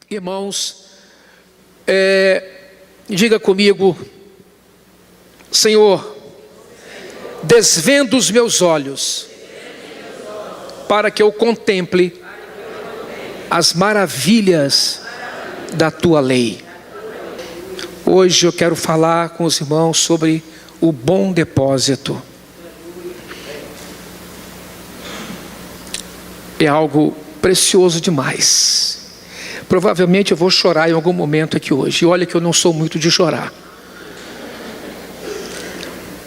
Irmãos, diga comigo: Senhor, desvenda os meus olhos para que eu contemple as maravilhas da tua lei. Hoje eu quero falar com os irmãos sobre o bom depósito. É algo precioso demais. Provavelmente eu vou chorar em algum momento aqui hoje. E olha que eu não sou muito de chorar.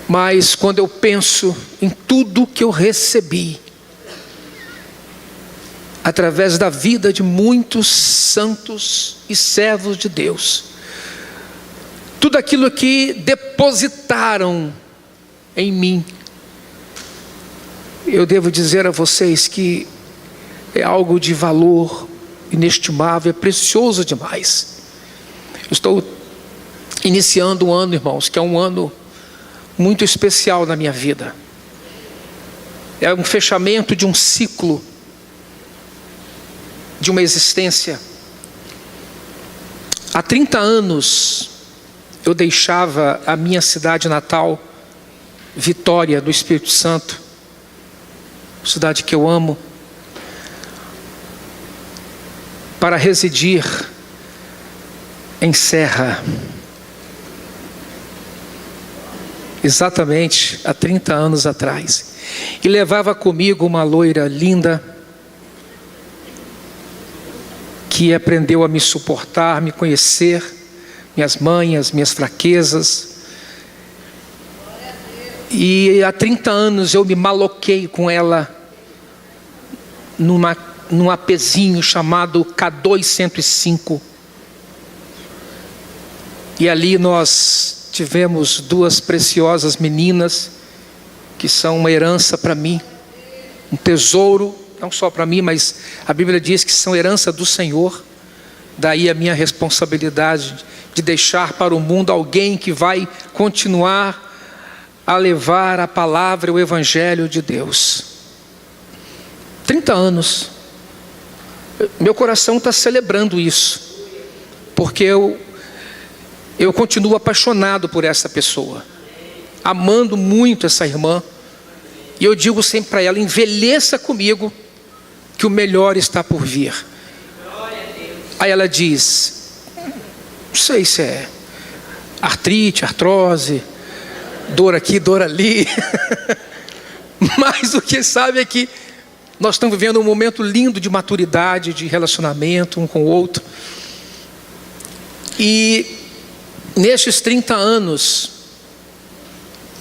Mas quando eu penso em tudo que eu recebi, através da vida de muitos santos e servos de Deus, tudo aquilo que depositaram em mim, eu devo dizer a vocês que é algo de valor inestimável, é precioso demais. Eu estou iniciando um ano, irmãos, que é um ano muito especial na minha vida. É um fechamento de um ciclo, de uma existência. Há 30 anos eu deixava a minha cidade natal, Vitória do Espírito Santo, cidade que eu amo, para residir em Serra. Exatamente há 30 anos atrás. E levava comigo uma loira linda, que aprendeu a me suportar, me conhecer, minhas manhas, minhas fraquezas. E há 30 anos eu me maloquei com ela num apezinho chamado K205. E ali nós tivemos duas preciosas meninas, que são uma herança para mim, um tesouro, não só para mim, mas a Bíblia diz que são herança do Senhor. Daí a minha responsabilidade de deixar para o mundo alguém que vai continuar a levar a palavra, o Evangelho de Deus. 30 anos. Meu coração está celebrando isso, porque eu continuo apaixonado por essa pessoa, amando muito essa irmã. E eu digo sempre para ela: envelheça comigo, que o melhor está por vir. Aí ela diz: não sei se é artrite, artrose, dor aqui, dor ali. Mas o que sabe é que nós estamos vivendo um momento lindo de maturidade, de relacionamento um com o outro. E nestes 30 anos,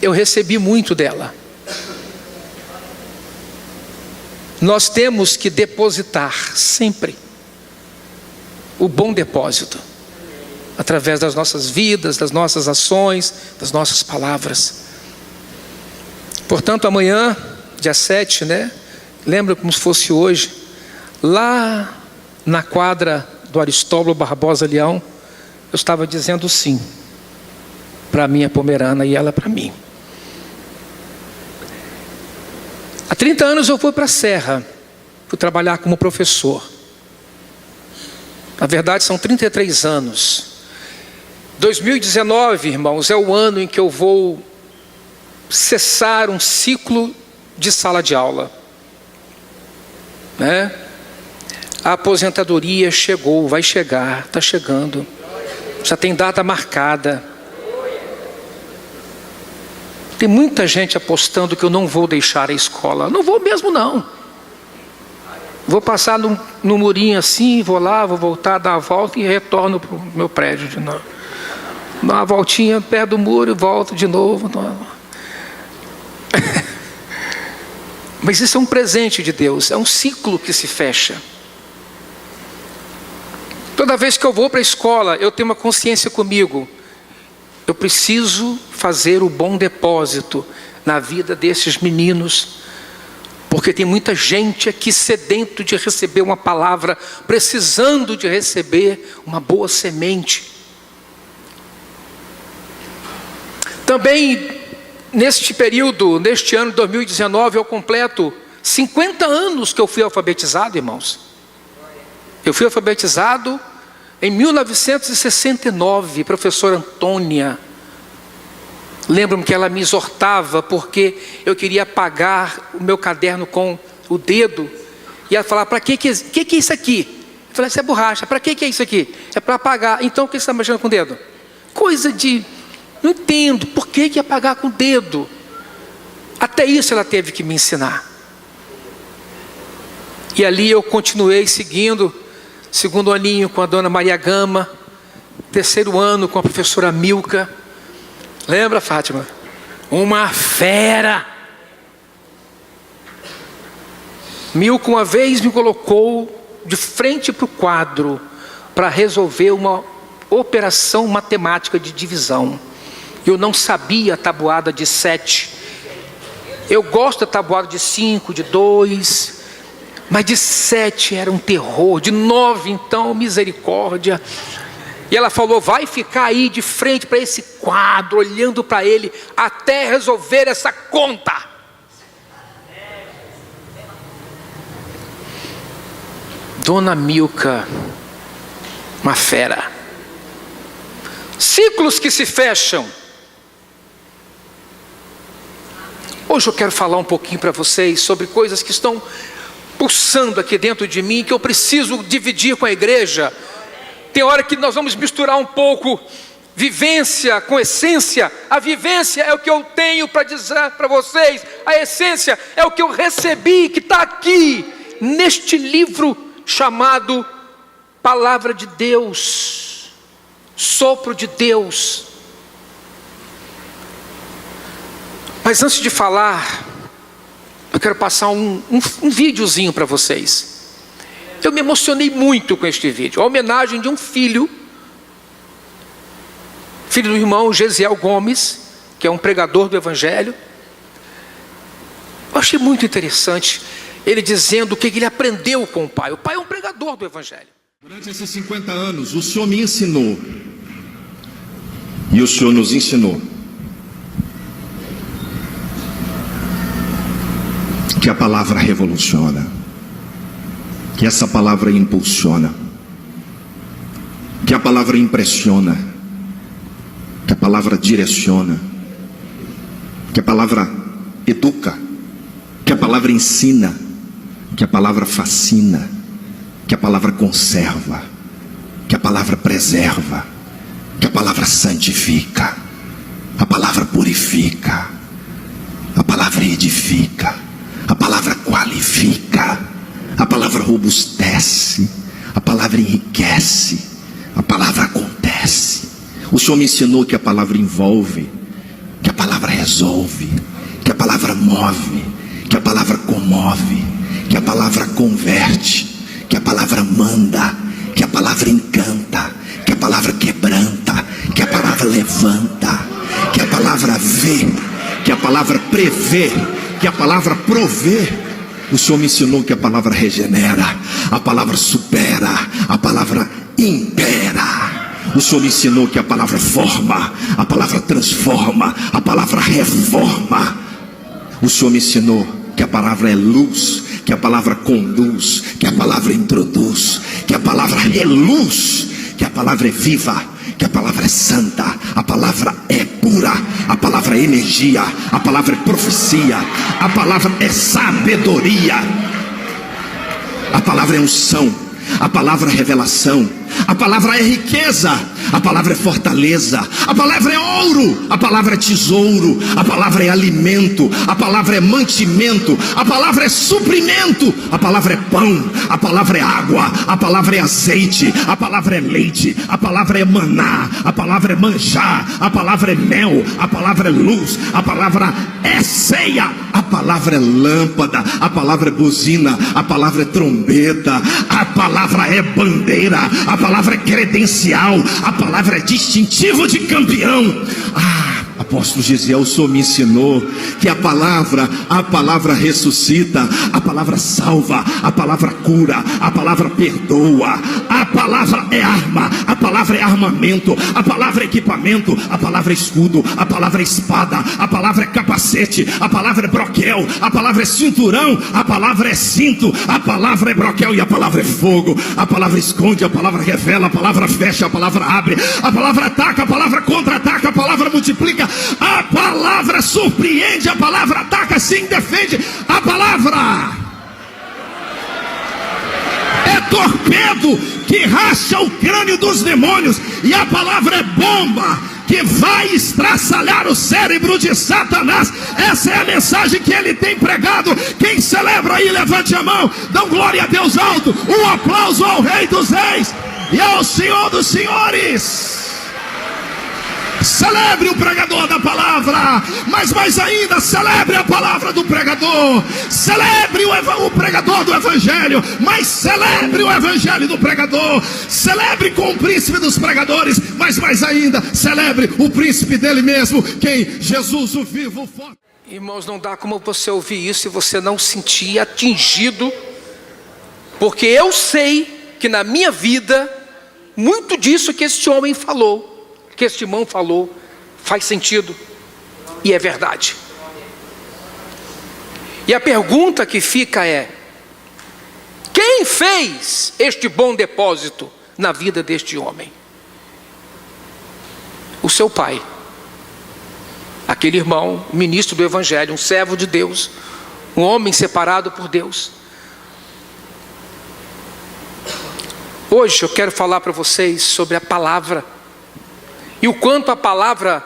eu recebi muito dela. Nós temos que depositar sempre o bom depósito, através das nossas vidas, das nossas ações, das nossas palavras. Portanto, amanhã, dia 7, lembra como se fosse hoje, lá na quadra do Aristóbulo Barbosa Leão, eu estava dizendo sim para a minha pomerana e ela para mim. Há 30 anos eu fui para a Serra, fui trabalhar como professor. Na verdade são 33 anos. 2019, irmãos, é o ano em que eu vou cessar um ciclo de sala de aula. A aposentadoria chegou, vai chegar, está chegando. Já tem data marcada. Tem muita gente apostando que eu não vou deixar a escola. Não vou mesmo não. Vou passar no murinho assim, vou lá, vou voltar, dar a volta e retorno para o meu prédio de novo. Dá uma voltinha perto do muro e volto de novo. Mas isso é um presente de Deus, é um ciclo que se fecha. Toda vez que eu vou para a escola, eu tenho uma consciência comigo: eu preciso fazer o bom depósito na vida desses meninos, porque tem muita gente aqui sedento de receber uma palavra, precisando de receber uma boa semente. Também neste período, neste ano de 2019, eu completo 50 anos que eu fui alfabetizado, irmãos. Eu fui alfabetizado Em 1969, professora Antônia, lembro-me que ela me exortava porque eu queria apagar o meu caderno com o dedo. E ela falava: para que é isso aqui? Eu falei: isso é borracha. Para que é isso aqui? É para apagar. Então por que você está mexendo com o dedo? Coisa de... não entendo. Por que apagar com o dedo? Até isso ela teve que me ensinar. E ali eu continuei seguindo. Segundo aninho com a dona Maria Gama. Terceiro ano com a professora Milka. Lembra, Fátima? Uma fera. Milka uma vez me colocou de frente para o quadro para resolver uma operação matemática de divisão. Eu não sabia a tabuada de 7. Eu gosto da tabuada de 5, de 2, mas de 7 era um terror. De 9 então, misericórdia. E ela falou: vai ficar aí de frente para esse quadro, olhando para ele até resolver essa conta. Dona Milka, uma fera. Ciclos que se fecham. Hoje eu quero falar um pouquinho para vocês sobre coisas que estão pulsando aqui dentro de mim, que eu preciso dividir com a igreja. Tem hora que nós vamos misturar um pouco vivência com essência. A vivência é o que eu tenho para dizer para vocês. A essência é o que eu recebi, que está aqui neste livro chamado Palavra de Deus, Sopro de Deus. Mas antes de falar, eu quero passar um videozinho para vocês. Eu me emocionei muito com este vídeo. A homenagem de um filho do irmão Gesiel Gomes, que é um pregador do Evangelho. Eu achei muito interessante ele dizendo o que ele aprendeu com o pai. O pai é um pregador do Evangelho. Durante esses 50 anos, o Senhor me ensinou, e o Senhor nos ensinou, que a palavra revoluciona, que essa palavra impulsiona, que a palavra impressiona, que a palavra direciona, que a palavra educa, que a palavra ensina, que a palavra fascina, que a palavra conserva, que a palavra preserva, que a palavra santifica, a palavra purifica, a palavra edifica, a palavra qualifica, a palavra robustece, a palavra enriquece, a palavra acontece. O Senhor me ensinou que a palavra envolve, que a palavra resolve, que a palavra move, que a palavra comove, que a palavra converte, que a palavra manda, que a palavra encanta, que a palavra quebranta, que a palavra levanta, que a palavra vê, que a palavra prevê, que a palavra provê. O Senhor me ensinou que a palavra regenera, a palavra supera, a palavra impera. O Senhor me ensinou que a palavra forma, a palavra transforma, a palavra reforma. O Senhor me ensinou que a palavra é luz, que a palavra conduz, que a palavra introduz, que a palavra reluz, que a palavra é viva, que a palavra é santa, a palavra é pura, a palavra é energia, a palavra é profecia, a palavra é sabedoria, a palavra é unção, a palavra é revelação, a palavra é riqueza, a palavra é fortaleza, a palavra é ouro, a palavra é tesouro, a palavra é alimento, a palavra é mantimento, a palavra é suprimento, a palavra é pão, a palavra é água, a palavra é azeite, a palavra é leite, a palavra é maná, a palavra é manjar, a palavra é mel, a palavra é luz, a palavra é ceia, a palavra é lâmpada, a palavra é buzina, a palavra é trombeta, a palavra é bandeira, a palavra é credencial, a palavra é distintivo de campeão. Apóstolo Gesiel, o Senhor me ensinou que a palavra ressuscita, a palavra salva, a palavra cura, a palavra perdoa, a palavra é arma, a palavra palavra é armamento, a palavra é equipamento, a palavra é escudo, a palavra é espada, a palavra é capacete, a palavra é broquel, a palavra é cinturão, a palavra é cinto, a palavra é broquel e a palavra é fogo. A palavra esconde, a palavra revela, a palavra fecha, a palavra abre, a palavra ataca, a palavra contra-ataca, a palavra multiplica, a palavra surpreende, a palavra ataca, sim, defende. A palavra é torpedo que racha o crânio dos demônios, e a palavra é bomba que vai estraçalhar o cérebro de Satanás. Essa é a mensagem que ele tem pregado. Quem celebra aí, levante a mão, dão glória a Deus alto, um aplauso ao Rei dos Reis e ao Senhor dos Senhores. Celebre o pregador da palavra, mas mais ainda, celebre a palavra do pregador. Celebre o pregador do evangelho, mas celebre o evangelho do pregador. Celebre com o príncipe dos pregadores, mas mais ainda, celebre o príncipe dele mesmo, quem? Jesus, o vivo, o forte. Irmãos, não dá como você ouvir isso e você não sentir atingido, porque eu sei que na minha vida, muito disso que este homem falou, que este irmão falou, faz sentido e é verdade. E a pergunta que fica é: quem fez este bom depósito na vida deste homem? O seu pai, aquele irmão, ministro do evangelho, um servo de Deus, um homem separado por Deus. Hoje eu quero falar para vocês sobre a palavra, e o quanto a palavra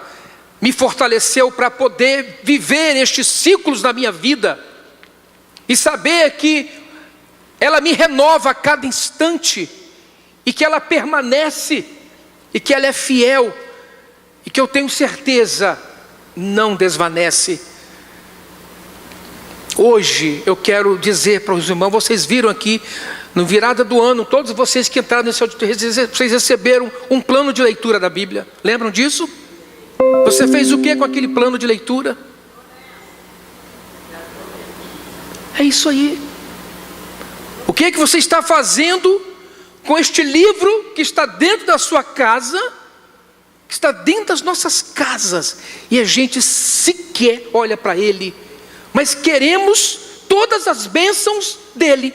me fortaleceu para poder viver estes ciclos na minha vida, e saber que ela me renova a cada instante, e que ela permanece, e que ela é fiel, e que eu tenho certeza não desvanece. Hoje eu quero dizer para os irmãos, vocês viram aqui, no virada do ano, todos vocês que entraram nesse auditório, vocês receberam um plano de leitura da Bíblia. Lembram disso? Você fez o que com aquele plano de leitura? É isso aí. O que você está fazendo com este livro que está dentro da sua casa, que está dentro das nossas casas, e a gente sequer olha para ele, mas queremos todas as bênçãos dele,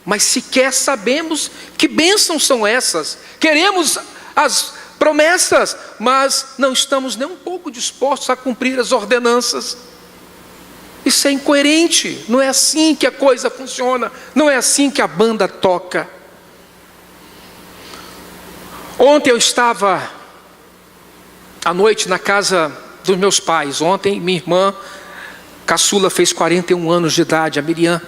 mas sequer sabemos que bênçãos são essas. Queremos as promessas, mas não estamos nem um pouco dispostos a cumprir as ordenanças. Isso é incoerente. Não é assim que a coisa funciona, não é assim que a banda toca. Ontem eu estava à noite na casa dos meus pais. Ontem minha irmã caçula fez 41 anos de idade, a Miriam,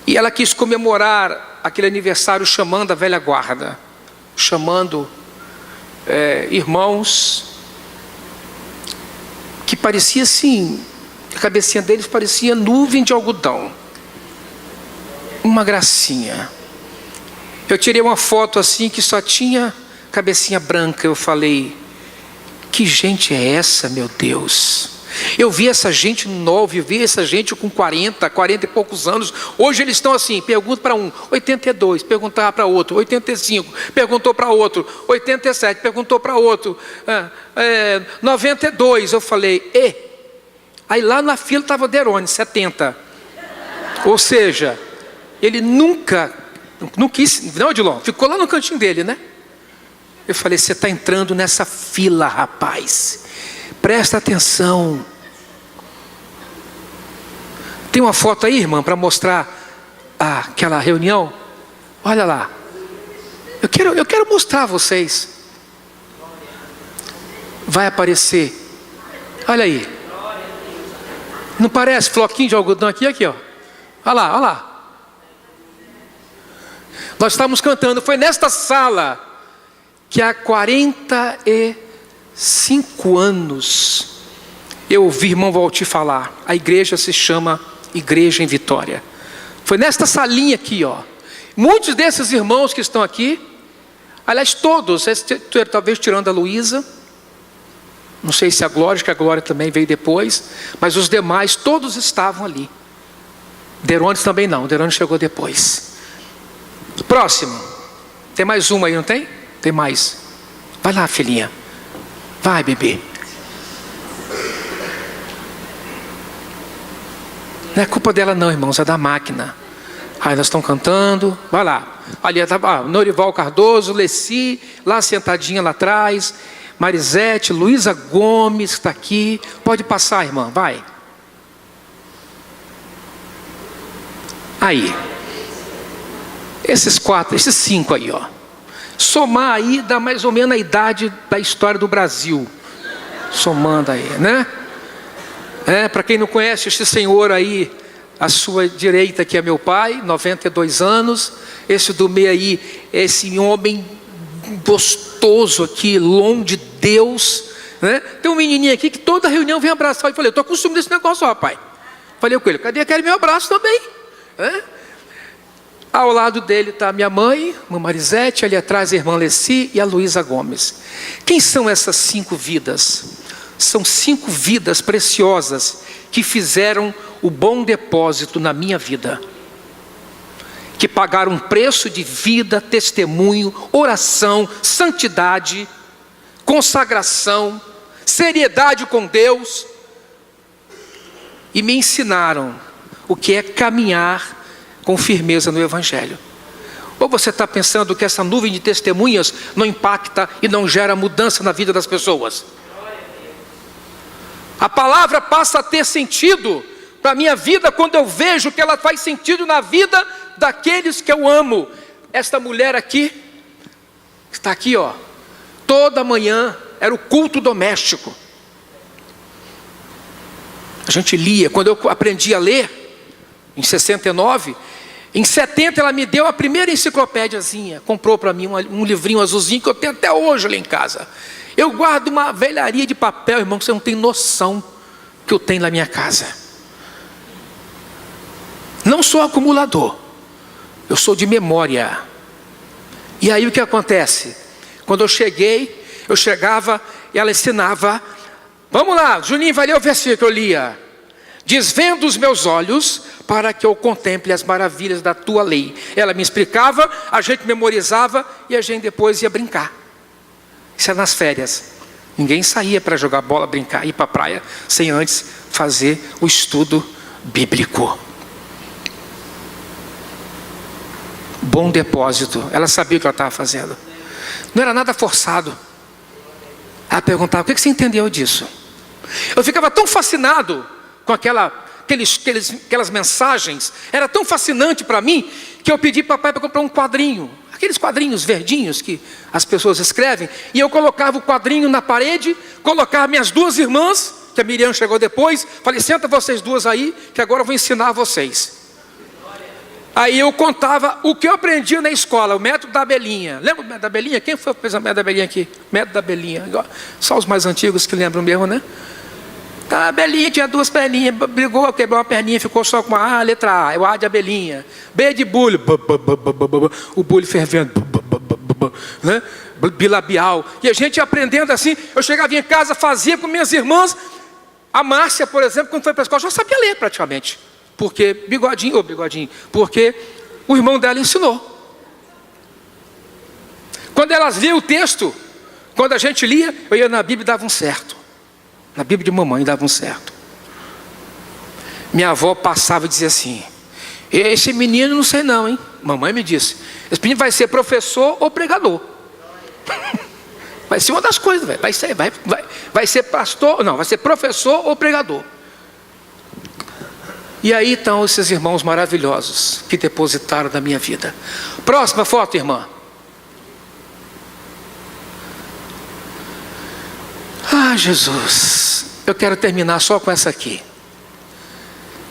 e ela quis comemorar aquele aniversário chamando a velha guarda, chamando irmãos que parecia assim, a cabecinha deles parecia nuvem de algodão, uma gracinha. Eu tirei uma foto assim que só tinha cabecinha branca. Eu falei: que gente é essa, meu Deus? Eu vi essa gente nova, eu vi essa gente com 40 e poucos anos. Hoje eles estão assim, pergunta para um, 82, perguntar para outro, 85, perguntou para outro, 87, perguntou para outro, 92. Eu falei, aí lá na fila estava Derone, 70. Ou seja, ele nunca quis, não, Odilon, ficou lá no cantinho dele, né? Eu falei, você está entrando nessa fila, rapaz. Presta atenção. Tem uma foto aí, irmã, para mostrar aquela reunião? Olha lá. Eu quero mostrar a vocês. Vai aparecer. Olha aí. Não parece floquinho de algodão aqui, ó. Olha lá, olha lá. Nós estávamos cantando, foi nesta sala que há 45 anos eu ouvi irmão Valtir falar. A igreja se chama Igreja em Vitória. Foi nesta salinha aqui, ó. Muitos desses irmãos que estão aqui, aliás todos, talvez tirando a Luísa, não sei se a Glória, que a Glória também veio depois, mas os demais todos estavam ali. Derones também não, Derones chegou depois. Próximo. Tem mais uma aí, não tem? tem mais. Vai lá, filhinha. Vai, bebê. Não é culpa dela não, irmãos, é da máquina. Aí nós estamos cantando, vai lá. Ali está Norival Cardoso, Leci, lá sentadinha lá atrás. Marisete, Luísa Gomes está aqui. Pode passar, irmã, vai. Aí. Esses 5 aí, ó. Somar aí dá mais ou menos a idade da história do Brasil. Somando aí, né? Para quem não conhece este senhor aí, à sua direita que é meu pai, 92 anos. Esse do meio aí, esse homem gostoso aqui, longe de Deus, né? Tem um menininho aqui que toda reunião vem abraçar. Eu falei, eu estou com ciúme desse negócio, rapaz. Falei com ele, cadê aquele meu abraço também? Ao lado dele está a minha mãe, a Marisete, ali atrás a irmã Leci e a Luísa Gomes. Quem são essas 5 vidas? São 5 vidas preciosas que fizeram o bom depósito na minha vida, que pagaram um preço de vida, testemunho, oração, santidade, consagração, seriedade com Deus, e me ensinaram o que é caminhar com firmeza no Evangelho. Ou você está pensando que essa nuvem de testemunhas não impacta e não gera mudança na vida das pessoas? A palavra passa a ter sentido para a minha vida quando eu vejo que ela faz sentido na vida daqueles que eu amo. Esta mulher aqui, está aqui, ó, toda manhã era o culto doméstico. A gente lia, quando eu aprendi a ler, em 69, em 70 ela me deu a primeira enciclopédiazinha, comprou para mim um livrinho azulzinho que eu tenho até hoje lá em casa. Eu guardo uma velharia de papel, irmão, que você não tem noção que eu tenho na minha casa. Não sou acumulador, eu sou de memória. E aí o que acontece? Quando eu chegava e ela ensinava. Vamos lá, Juninho vai ler o versículo, eu lia. Desvendo os meus olhos para que eu contemple as maravilhas da tua lei. Ela me explicava, a gente memorizava e a gente depois ia brincar. Isso era nas férias. Ninguém saía para jogar bola, brincar, ir para a praia, sem antes fazer o estudo bíblico. Bom depósito. Ela sabia o que ela estava fazendo. Não era nada forçado. Ela perguntava, o que você entendeu disso? Eu ficava tão fascinado com aquelas mensagens. Era tão fascinante para mim, que eu pedi para papai para comprar um quadrinho. Aqueles quadrinhos verdinhos que as pessoas escrevem. E eu colocava o quadrinho na parede, colocava minhas 2 irmãs, que a Miriam chegou depois. Falei, senta vocês 2 aí, que agora eu vou ensinar vocês. Aí eu contava o que eu aprendi na escola, o método da abelhinha. Lembra o método da abelhinha? Quem foi que fez o método da abelhinha aqui? Método da abelhinha. Só os mais antigos que lembram mesmo, né? A abelhinha tinha 2 perninhas, brigou, quebrou uma perninha, ficou só com a letra A, o A de abelhinha. B de bulho, o bulho fervendo, né? Bilabial. E a gente aprendendo assim, eu chegava em casa, fazia com minhas irmãs. A Márcia, por exemplo, quando foi para a escola, já sabia ler praticamente. Porque, bigodinho, porque o irmão dela ensinou. Quando elas liam o texto, quando a gente lia, eu ia na Bíblia e dava um certo. Na Bíblia de mamãe dava um certo. Minha avó passava e dizia assim, esse menino não sei não, hein? Mamãe me disse, esse menino vai ser professor ou pregador. Vai ser uma das coisas, velho. Vai ser pastor, não, vai ser professor ou pregador. E aí estão esses irmãos maravilhosos que depositaram na minha vida. Próxima foto, irmã. Ah, Jesus, eu quero terminar só com essa aqui.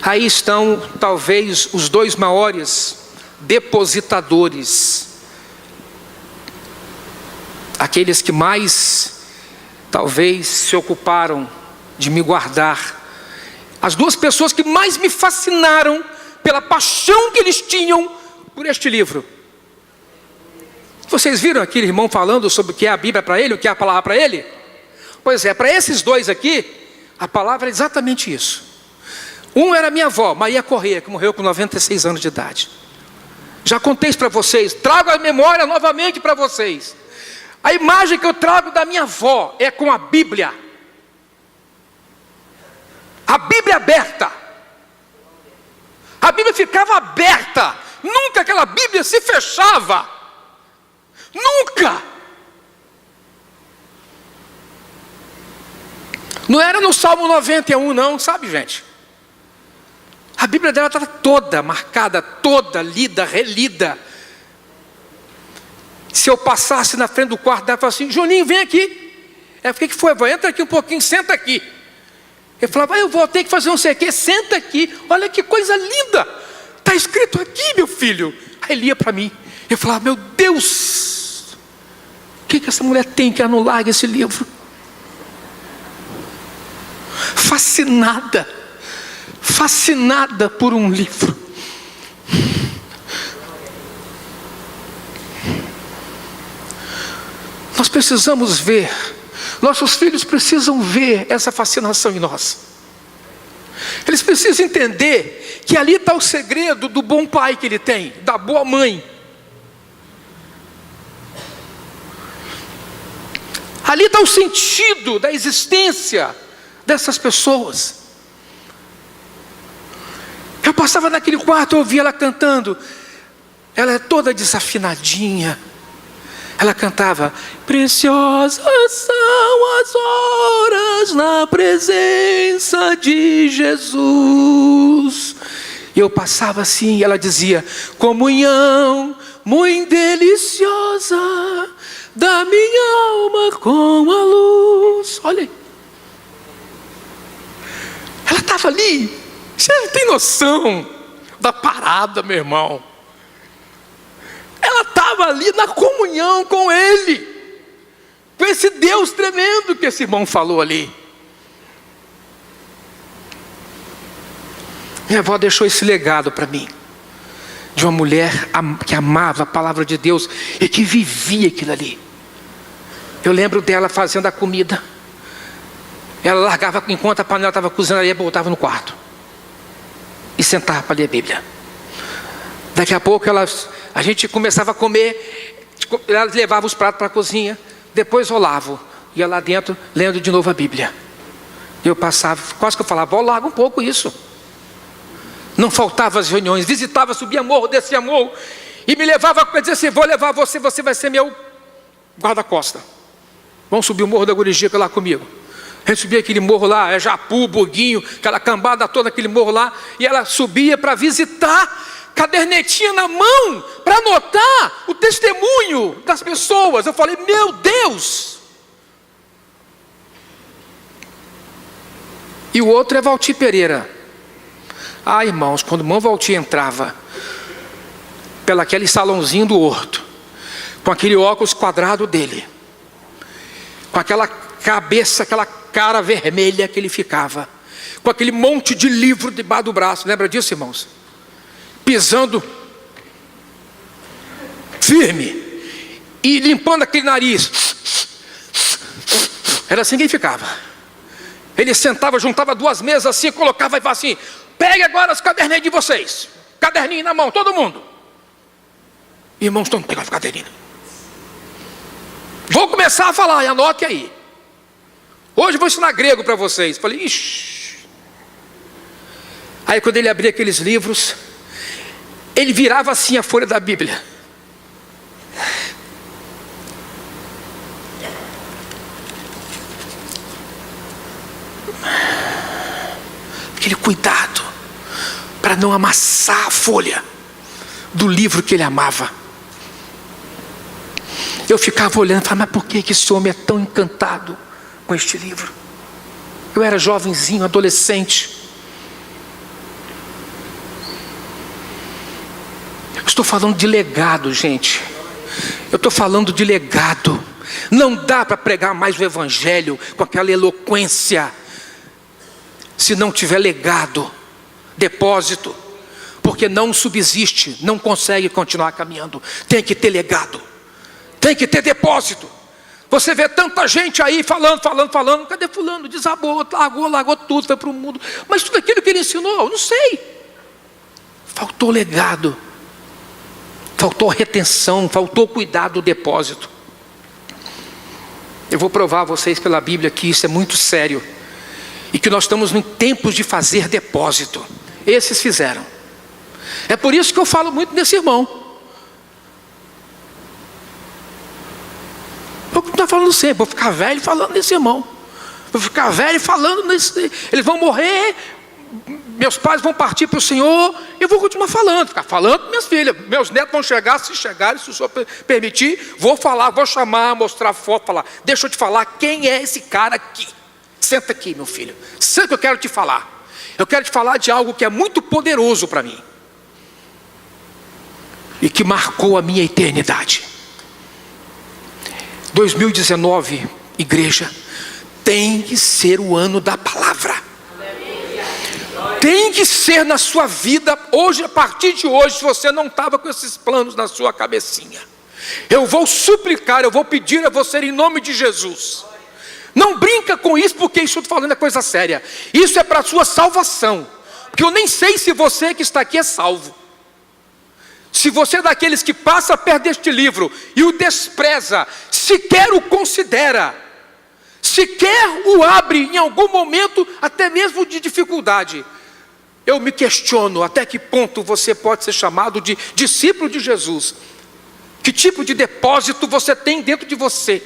Aí estão talvez os 2 maiores depositadores, aqueles que mais talvez se ocuparam de me guardar, as 2 pessoas que mais me fascinaram pela paixão que eles tinham por este livro. Vocês viram aquele irmão falando sobre o que é a Bíblia para ele, o que é a palavra para ele? Pois é, para esses 2 aqui, a palavra é exatamente isso. Um era minha avó, Maria Correia, que morreu com 96 anos de idade. Já contei isso para vocês, trago a memória novamente para vocês. A imagem que eu trago da minha avó é com a Bíblia. A Bíblia aberta. A Bíblia ficava aberta. Nunca aquela Bíblia se fechava. Nunca. Não era no Salmo 91 não, sabe, gente? A Bíblia dela estava toda marcada, toda lida, relida. Se eu passasse na frente do quarto dela, eu falava assim: Juninho, vem aqui. Ela, o que foi, avó? Entra aqui um pouquinho, senta aqui. Eu falava: eu vou ter que fazer não sei o quê, senta aqui. Olha que coisa linda. Está escrito aqui, meu filho. Aí ele ia para mim. Eu falava: meu Deus, o que essa mulher tem que anular esse livro? Fascinada por um livro. Nós precisamos ver, nossos filhos precisam ver essa fascinação em nós. Eles precisam entender que ali está o segredo do bom pai que ele tem, da boa mãe. Ali está o sentido da existência dessas pessoas. Eu passava naquele quarto, eu ouvia ela cantando. Ela é toda desafinadinha. Ela cantava: preciosas são as horas na presença de Jesus. E eu passava assim, e ela dizia: comunhão muito deliciosa da minha alma com a luz. Olha aí. Ela estava ali. Você não tem noção da parada, meu irmão. Ela estava ali na comunhão com Ele, com esse Deus tremendo que esse irmão falou ali. Minha avó deixou esse legado para mim, de uma mulher que amava a palavra de Deus e que vivia aquilo ali. Eu lembro dela fazendo a comida. Ela largava, enquanto a panela estava cozinhando, ela voltava no quarto e sentava para ler a Bíblia. Daqui a pouco a gente começava a comer, ela levava os pratos para a cozinha, depois rolava, ia lá dentro lendo de novo a Bíblia. Eu passava, quase que eu falava: larga um pouco isso. Não faltava as reuniões, visitava, subia morro, descia morro, e me levava para dizer assim: vou levar você, você vai ser meu guarda-costa. Vamos subir o morro da Gurijica lá comigo. A gente subia aquele morro lá, Japu, Burguinho, aquela cambada toda, aquele morro lá, e ela subia para visitar, cadernetinha na mão, para anotar o testemunho das pessoas. Eu falei: meu Deus! E o outro é Valtir Pereira. Ah, irmãos, quando o irmão Valtir entrava pelo aquele salãozinho do horto, com aquele óculos quadrado dele, com aquela cabeça, aquela cara vermelha que ele ficava, com aquele monte de livro debaixo do braço, lembra disso, irmãos? Pisando firme e limpando aquele nariz. Era assim que ele ficava. Ele sentava, juntava duas mesas assim, colocava e falava assim: pegue agora os caderninhos de vocês, caderninho na mão, todo mundo. Irmãos, estão pegando o caderninho. Vou começar a falar, e anote aí. Hoje eu vou ensinar grego para vocês. Falei: ixi. Aí quando ele abria aqueles livros, ele virava assim a folha da Bíblia. Aquele cuidado para não amassar a folha do livro que ele amava. Eu ficava olhando e falava: mas por que esse homem é tão encantado com este livro? Eu era jovenzinho, adolescente. Eu estou falando de legado, gente. Eu estou falando de legado. Não dá para pregar mais o evangelho com aquela eloquência se não tiver legado, depósito, porque não subsiste, não consegue continuar caminhando. Tem que ter legado, tem que ter depósito. Você vê tanta gente aí falando, cadê fulano? Desabou, largou tudo, foi para o mundo. Mas tudo aquilo que ele ensinou, não sei. Faltou legado, faltou retenção, faltou cuidado do depósito. Eu vou provar a vocês pela Bíblia que isso é muito sério e que nós estamos em tempos de fazer depósito. Esses fizeram. É por isso que eu falo muito nesse irmão. Eu estou falando sempre, vou ficar velho falando desse irmão. Vou ficar velho falando nesse. Eles vão morrer, meus pais vão partir para o Senhor, eu vou continuar falando, ficar falando minhas filhas. Meus netos vão chegar, se chegarem, se o Senhor permitir, vou falar, vou chamar, mostrar foto, falar. Deixa eu te falar quem é esse cara aqui. Senta aqui, meu filho. Senta que eu quero te falar. Eu quero te falar de algo que é muito poderoso para mim. E que marcou a minha eternidade. 2019, igreja, tem que ser o ano da palavra. Tem que ser na sua vida, hoje, a partir de hoje, se você não estava com esses planos na sua cabecinha. Eu vou suplicar, eu vou pedir a você em nome de Jesus. Não brinca com isso, porque isso eu estou falando é coisa séria. Isso é para a sua salvação. Porque eu nem sei se você que está aqui é salvo. Se você é daqueles que passa perto deste livro e o despreza, sequer o considera, sequer o abre em algum momento, até mesmo de dificuldade, eu me questiono até que ponto você pode ser chamado de discípulo de Jesus. Que tipo de depósito você tem dentro de você?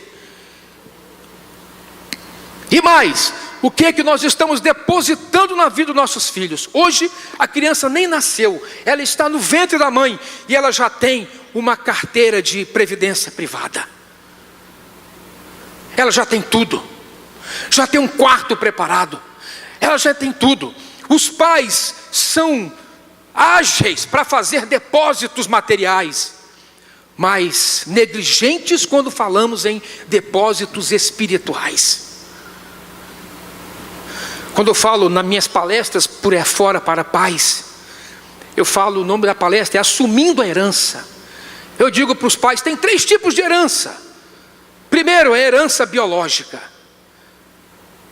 E mais, o que é que nós estamos depositando na vida dos nossos filhos? Hoje a criança nem nasceu, ela está no ventre da mãe e ela já tem uma carteira de previdência privada. Ela já tem tudo, já tem um quarto preparado, ela já tem tudo. Os pais são ágeis para fazer depósitos materiais, mas negligentes quando falamos em depósitos espirituais. Quando eu falo nas minhas palestras por aí fora para pais, eu falo, o nome da palestra é Assumindo a Herança. Eu digo para os pais, tem 3 tipos de herança. Primeiro é a herança biológica.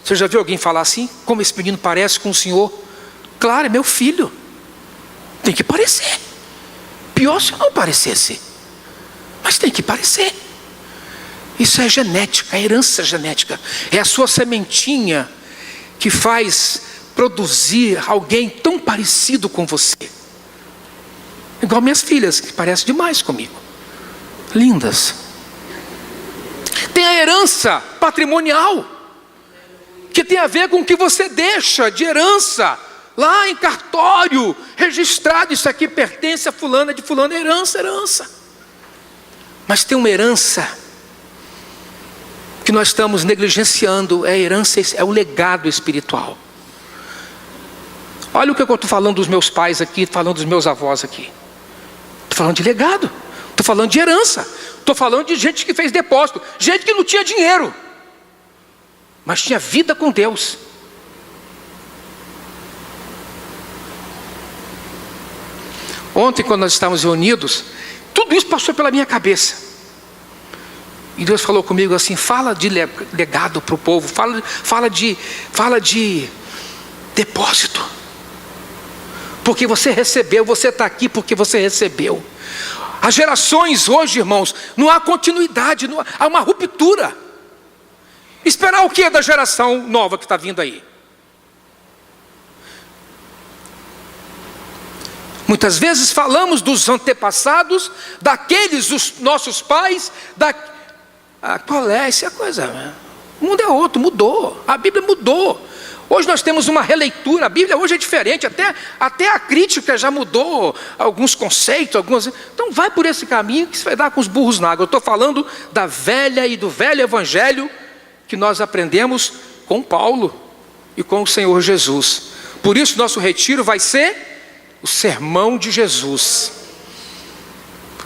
Você já viu alguém falar assim? Como esse menino parece com o senhor? Claro, é meu filho. Tem que parecer. Pior se não parecesse. Mas tem que parecer. Isso é genética, é herança genética. É a sua sementinha que faz produzir alguém tão parecido com você. Igual minhas filhas, que parecem demais comigo. Lindas. Tem a herança patrimonial, que tem a ver com o que você deixa de herança, lá em cartório, registrado, isso aqui pertence a fulano, é de fulano, é herança. Mas tem uma herança que nós estamos negligenciando, é a herança, é o legado espiritual. Olha o que eu estou falando dos meus pais aqui, falando dos meus avós aqui. Estou falando de legado, estou falando de herança, estou falando de gente que fez depósito, gente que não tinha dinheiro, mas tinha vida com Deus. Ontem, quando nós estávamos reunidos, tudo isso passou pela minha cabeça. E Deus falou comigo assim, fala de legado para o povo, fala de depósito. Porque você recebeu, você está aqui porque você recebeu. As gerações hoje, irmãos, não há continuidade, há uma ruptura. Esperar o que da geração nova que está vindo aí? Muitas vezes falamos dos antepassados, daqueles dos nossos pais, qual é essa coisa? O mundo é outro, mudou, a Bíblia mudou. Hoje nós temos uma releitura, a Bíblia hoje é diferente, até a crítica já mudou alguns conceitos, então vai por esse caminho que você vai dar com os burros na água. Eu estou falando da velha e do velho evangelho que nós aprendemos com Paulo e com o Senhor Jesus. Por isso nosso retiro vai ser o sermão de Jesus.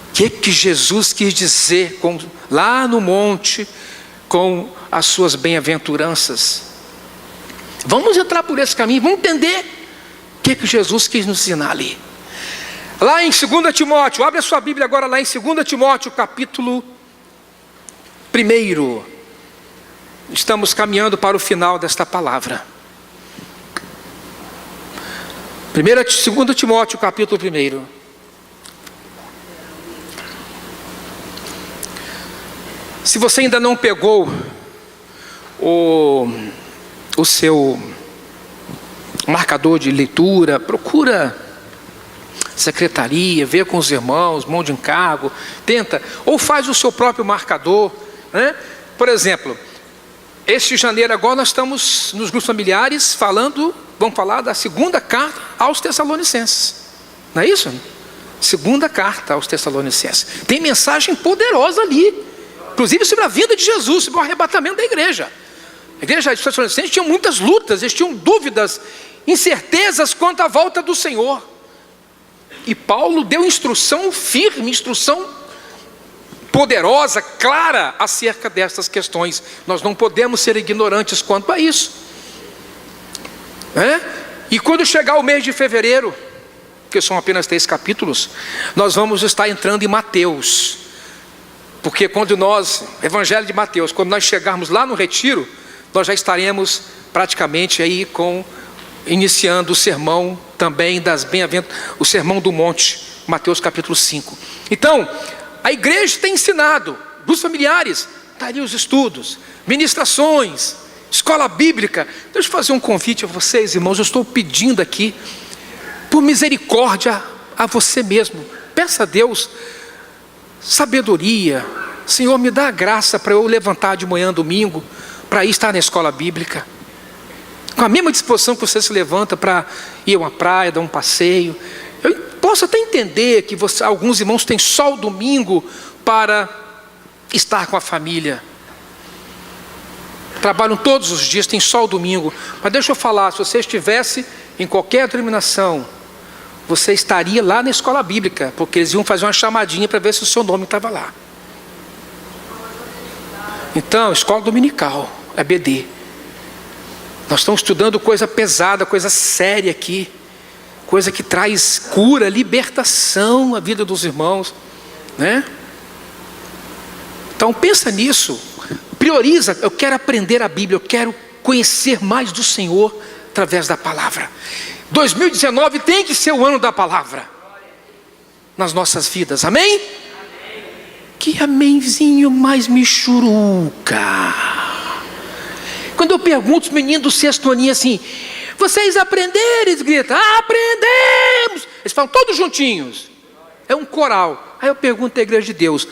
O que Jesus quis dizer lá no monte com as suas bem-aventuranças? Vamos entrar por esse caminho, vamos entender o que Jesus quis nos ensinar ali. Lá em 2 Timóteo, abre a sua Bíblia agora lá em 2 Timóteo, capítulo 1. Estamos caminhando para o final desta palavra. 2 Timóteo, capítulo 1. Se você ainda não pegou o seu marcador de leitura, procura secretaria, vê com os irmãos, mão de encargo, tenta, ou faz o seu próprio marcador, né? Por exemplo, este janeiro agora nós estamos nos grupos familiares vamos falar da segunda carta aos Tessalonicenses, não é isso? Segunda carta aos Tessalonicenses, tem mensagem poderosa ali, inclusive sobre a vinda de Jesus, sobre o arrebatamento da igreja. A igreja de Tessalonicenses tinha muitas lutas, eles tinham dúvidas, incertezas quanto à volta do Senhor. E Paulo deu instrução firme, instrução poderosa, clara acerca dessas questões. Nós não podemos ser ignorantes quanto a isso, né? E quando chegar o mês de fevereiro, que são apenas 3 capítulos, nós vamos estar entrando em Mateus. Porque Evangelho de Mateus, quando nós chegarmos lá no retiro, nós já estaremos praticamente aí iniciando o sermão também das bem-aventuranças, o sermão do monte, Mateus capítulo 5. Então, a igreja tem ensinado, dos familiares, está ali os estudos, ministrações, escola bíblica. Deixa eu fazer um convite a vocês, irmãos, eu estou pedindo aqui, por misericórdia a você mesmo, peça a Deus sabedoria. Senhor, me dá a graça para eu levantar de manhã, domingo, para ir estar na escola bíblica, com a mesma disposição que você se levanta para ir a uma praia, dar um passeio. Eu posso até entender que alguns irmãos têm só o domingo para estar com a família, trabalham todos os dias, tem só o domingo. Mas deixa eu falar, se você estivesse em qualquer denominação, você estaria lá na escola bíblica, porque eles iam fazer uma chamadinha para ver se o seu nome estava lá. Então, escola dominical, EBD. Nós estamos estudando coisa pesada, coisa séria aqui, coisa que traz cura, libertação à vida dos irmãos, né? Então pensa nisso, prioriza. Eu quero aprender a Bíblia, eu quero conhecer mais do Senhor através da palavra. 2019 tem que ser o ano da palavra nas nossas vidas, amém? Amém. Que amenzinho mais michuruca. Quando eu pergunto os meninos do 6º aninho assim, vocês aprenderam? Eles gritam, aprendemos. Eles falam todos juntinhos, é um coral. Aí eu pergunto à igreja de Deus,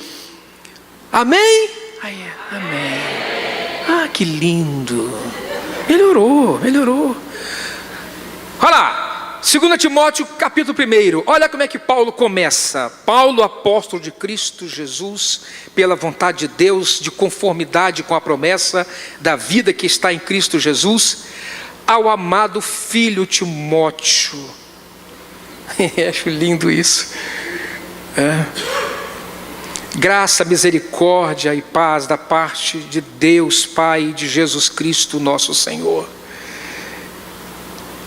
amém? Aí, amém. Ah, que lindo. Melhorou. Olha lá, 2 Timóteo capítulo 1, olha como é que Paulo começa. Paulo, apóstolo de Cristo Jesus, pela vontade de Deus, de conformidade com a promessa da vida que está em Cristo Jesus, ao amado filho Timóteo. Acho lindo isso. Graça, misericórdia e paz da parte de Deus Pai e de Jesus Cristo nosso Senhor.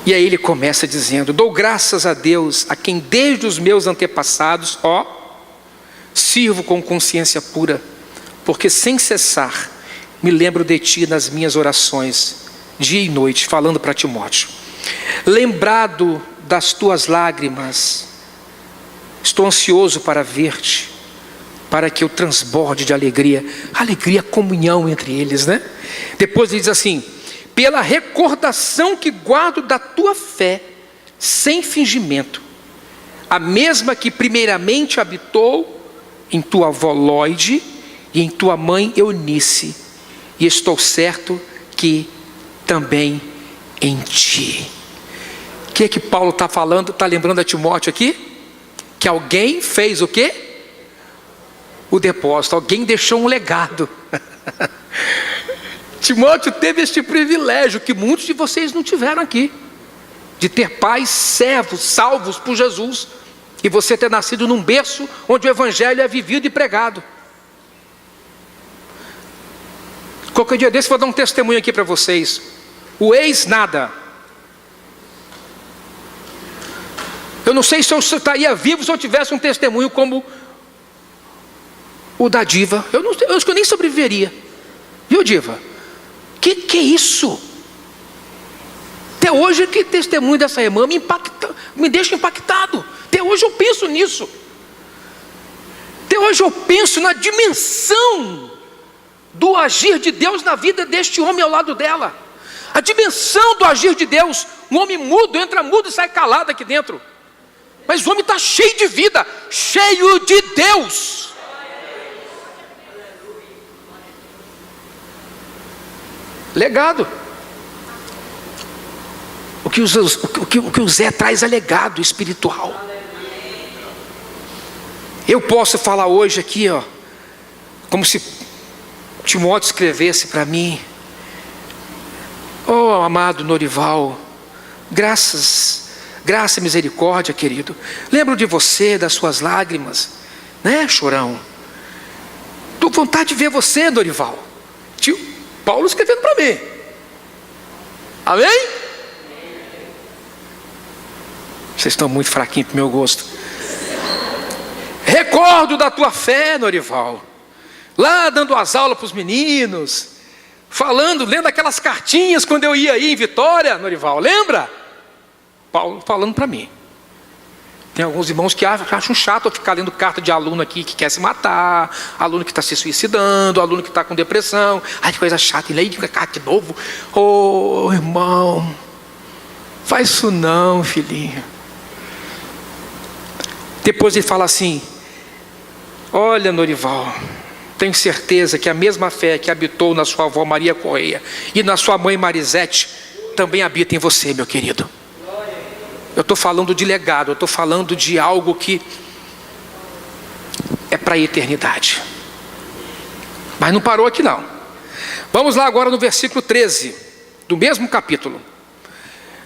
E aí ele começa dizendo, dou graças a Deus, a quem desde os meus antepassados, sirvo com consciência pura, porque sem cessar me lembro de ti nas minhas orações, dia e noite, falando para Timóteo. Lembrado das tuas lágrimas, estou ansioso para ver-te, para que eu transborde de alegria, comunhão entre eles, né? Depois ele diz assim, pela recordação que guardo da tua fé, sem fingimento, a mesma que primeiramente habitou em tua avó Lóide e em tua mãe Eunice, e estou certo que também em ti. O que é que Paulo está falando, está lembrando a Timóteo aqui? Que alguém fez o quê? O depósito, alguém deixou um legado. Timóteo teve este privilégio que muitos de vocês não tiveram aqui, de ter pais servos, salvos por Jesus, e você ter nascido num berço onde o evangelho é vivido e pregado. Qualquer dia desse eu vou dar um testemunho aqui para vocês. O ex-nada. Eu não sei se eu estaria vivo se eu tivesse um testemunho como o da Diva. Eu acho que eu nem sobreviveria. Viu, Diva? Que é isso? Até hoje, que testemunho dessa irmã me deixa impactado. Até hoje eu penso nisso. Até hoje eu penso na dimensão do agir de Deus na vida deste homem ao lado dela. A dimensão do agir de Deus. Um homem mudo, entra mudo e sai calado aqui dentro. Mas o homem está cheio de vida, cheio de Deus. Legado. O que o Zé traz é legado espiritual. Eu posso falar hoje aqui, ó, como se Timóteo escrevesse para mim: oh, amado Norival, graça e misericórdia, querido. Lembro de você, das suas lágrimas, né, chorão? Tô com vontade de ver você, Norival. Tio Paulo escrevendo para mim. Amém? Vocês estão muito fraquinhos para o meu gosto. Recordo da tua fé, Norival. Lá dando as aulas para os meninos, falando, lendo aquelas cartinhas quando eu ia aí em Vitória, Norival, lembra? Paulo falando para mim. Tem alguns irmãos que acham chato eu ficar lendo carta de aluno aqui que quer se matar, aluno que está se suicidando, aluno que está com depressão. Ai, que coisa chata, e leia carta de novo. Oh, irmão, faz isso não, filhinho. Depois ele fala assim: olha, Norival, tenho certeza que a mesma fé que habitou na sua avó Maria Correia e na sua mãe Marisete também habita em você, meu querido. Eu estou falando de legado, eu estou falando de algo que é para a eternidade. Mas não parou aqui não. Vamos lá agora no versículo 13 do mesmo capítulo.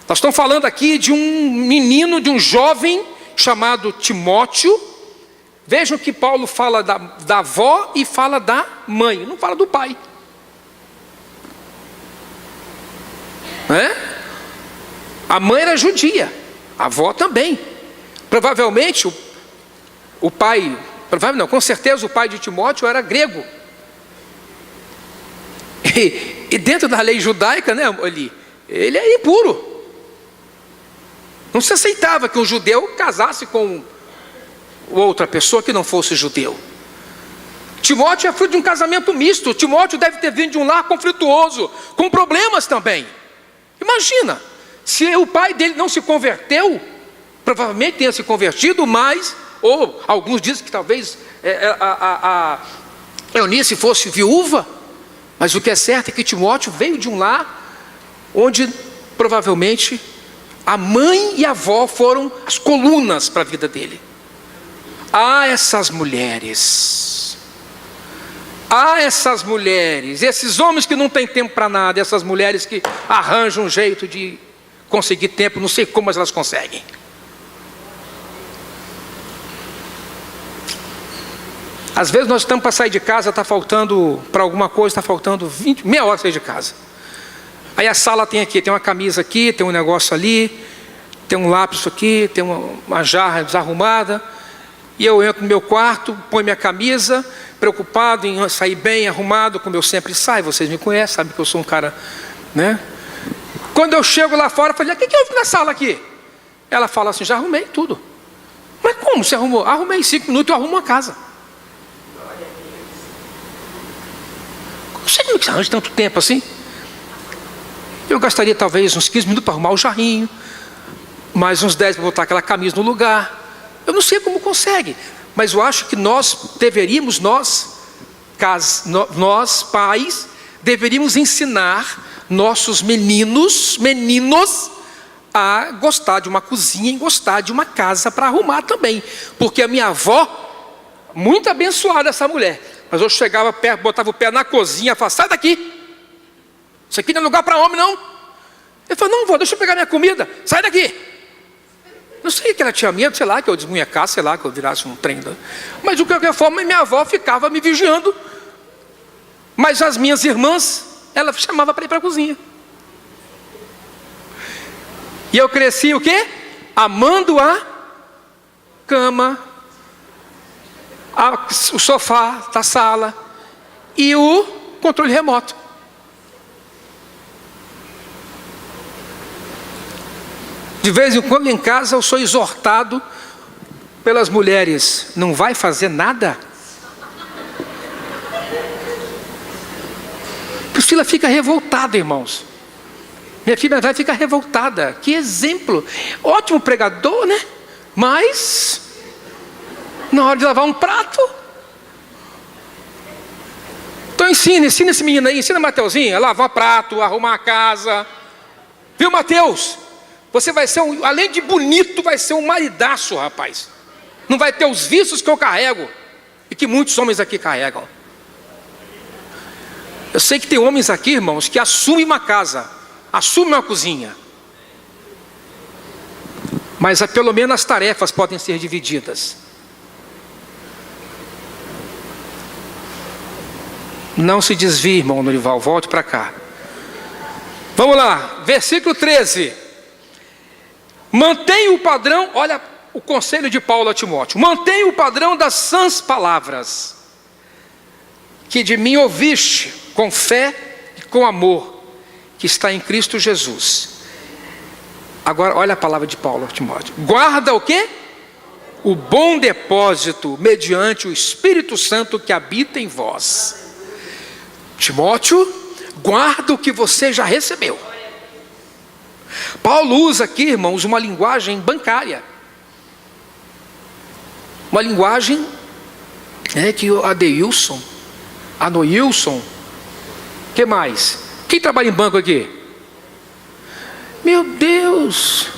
Nós estamos falando aqui de um menino, de um jovem chamado Timóteo. Vejam que Paulo fala da avó e fala da mãe, não fala do pai. A mãe era judia, a avó também. Provavelmente o pai, com certeza o pai de Timóteo era grego. E dentro da lei judaica, né, ele é impuro. Não se aceitava que um judeu casasse com outra pessoa que não fosse judeu. Timóteo é fruto de um casamento misto. Timóteo deve ter vindo de um lar conflituoso, com problemas também. Imagina, se o pai dele não se converteu, provavelmente tenha se convertido, mas, ou alguns dizem que talvez a Eunice fosse viúva, mas o que é certo é que Timóteo veio de um lar onde provavelmente a mãe e a avó foram as colunas para a vida dele. Essas mulheres, esses homens que não têm tempo para nada, essas mulheres que arranjam um jeito de conseguir tempo, não sei como, mas elas conseguem. Às vezes nós estamos para sair de casa, está faltando para alguma coisa, está faltando meia hora para sair de casa. Aí a sala tem uma camisa aqui, tem um negócio ali, tem um lápis aqui, tem uma jarra desarrumada. E eu entro no meu quarto, ponho minha camisa, preocupado em sair bem arrumado, como eu sempre saio. Vocês me conhecem, sabem que eu sou um cara, né? Quando eu chego lá fora, eu falei: o que houve na sala aqui? Ela fala assim: já arrumei tudo. Mas como você arrumou? Arrumei em 5 minutos, eu arrumo uma casa. Não sei como que você arranja tanto tempo assim. Eu gastaria talvez uns 15 minutos para arrumar o jarrinho, mais uns 10 para botar aquela camisa no lugar. Eu não sei como consegue, mas eu acho que nós pais, deveríamos ensinar nossos meninos a gostar de uma cozinha e gostar de uma casa para arrumar também. Porque a minha avó, muito abençoada essa mulher, mas eu chegava perto, botava o pé na cozinha e falava: sai daqui, isso aqui não é lugar para homem não. Eu falei: não vou, deixa eu pegar minha comida, sai daqui. Não sei que ela tinha medo, sei lá, que eu desmunhecasse, sei lá, que eu virasse um trem. Mas de qualquer forma, minha avó ficava me vigiando. Mas as minhas irmãs, ela chamava para ir para a cozinha. E eu cresci o quê? Amando a cama, o sofá da sala e o controle remoto. De vez em quando em casa eu sou exortado pelas mulheres: não vai fazer nada? Priscila fica revoltada, irmãos. Minha filha vai ficar revoltada. Que exemplo. Ótimo pregador, né? Mas na hora de lavar um prato. Então ensina esse menino aí. Ensina Mateuzinho a lavar prato, arrumar a casa. Viu, Mateus? Você vai ser, além de bonito, vai ser um maridaço, rapaz. Não vai ter os vícios que eu carrego. E que muitos homens aqui carregam. Eu sei que tem homens aqui, irmãos, que assumem uma casa, assumem uma cozinha. Mas pelo menos as tarefas podem ser divididas. Não se desvie, irmão Norival, volte para cá. Vamos lá, versículo 13. Mantenha o padrão, olha o conselho de Paulo a Timóteo. Mantenha o padrão das sãs palavras, que de mim ouviste, com fé e com amor, que está em Cristo Jesus. Agora, olha a palavra de Paulo a Timóteo. Guarda o quê? O bom depósito, mediante o Espírito Santo que habita em vós. Timóteo, guarda o que você já recebeu. Paulo usa aqui, irmãos, uma linguagem bancária. Uma linguagem que o Adeilson, Anoilson, que mais? Quem trabalha em banco aqui? Meu Deus!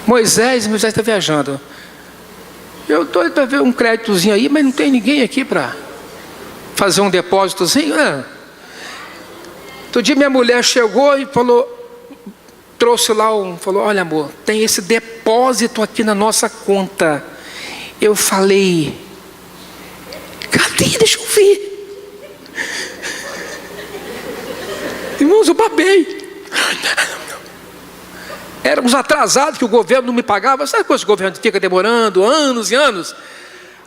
Moisés está viajando. Eu estou para ver um créditozinho aí, mas não tem ninguém aqui para fazer um depósitozinho. Outro dia minha mulher chegou e falou, trouxe lá falou, olha amor, tem esse depósito aqui na nossa conta. Eu falei, cadê? Deixa eu ver. Irmãos, eu babei. Éramos atrasados que o governo não me pagava. Sabe quando o governo fica demorando anos e anos?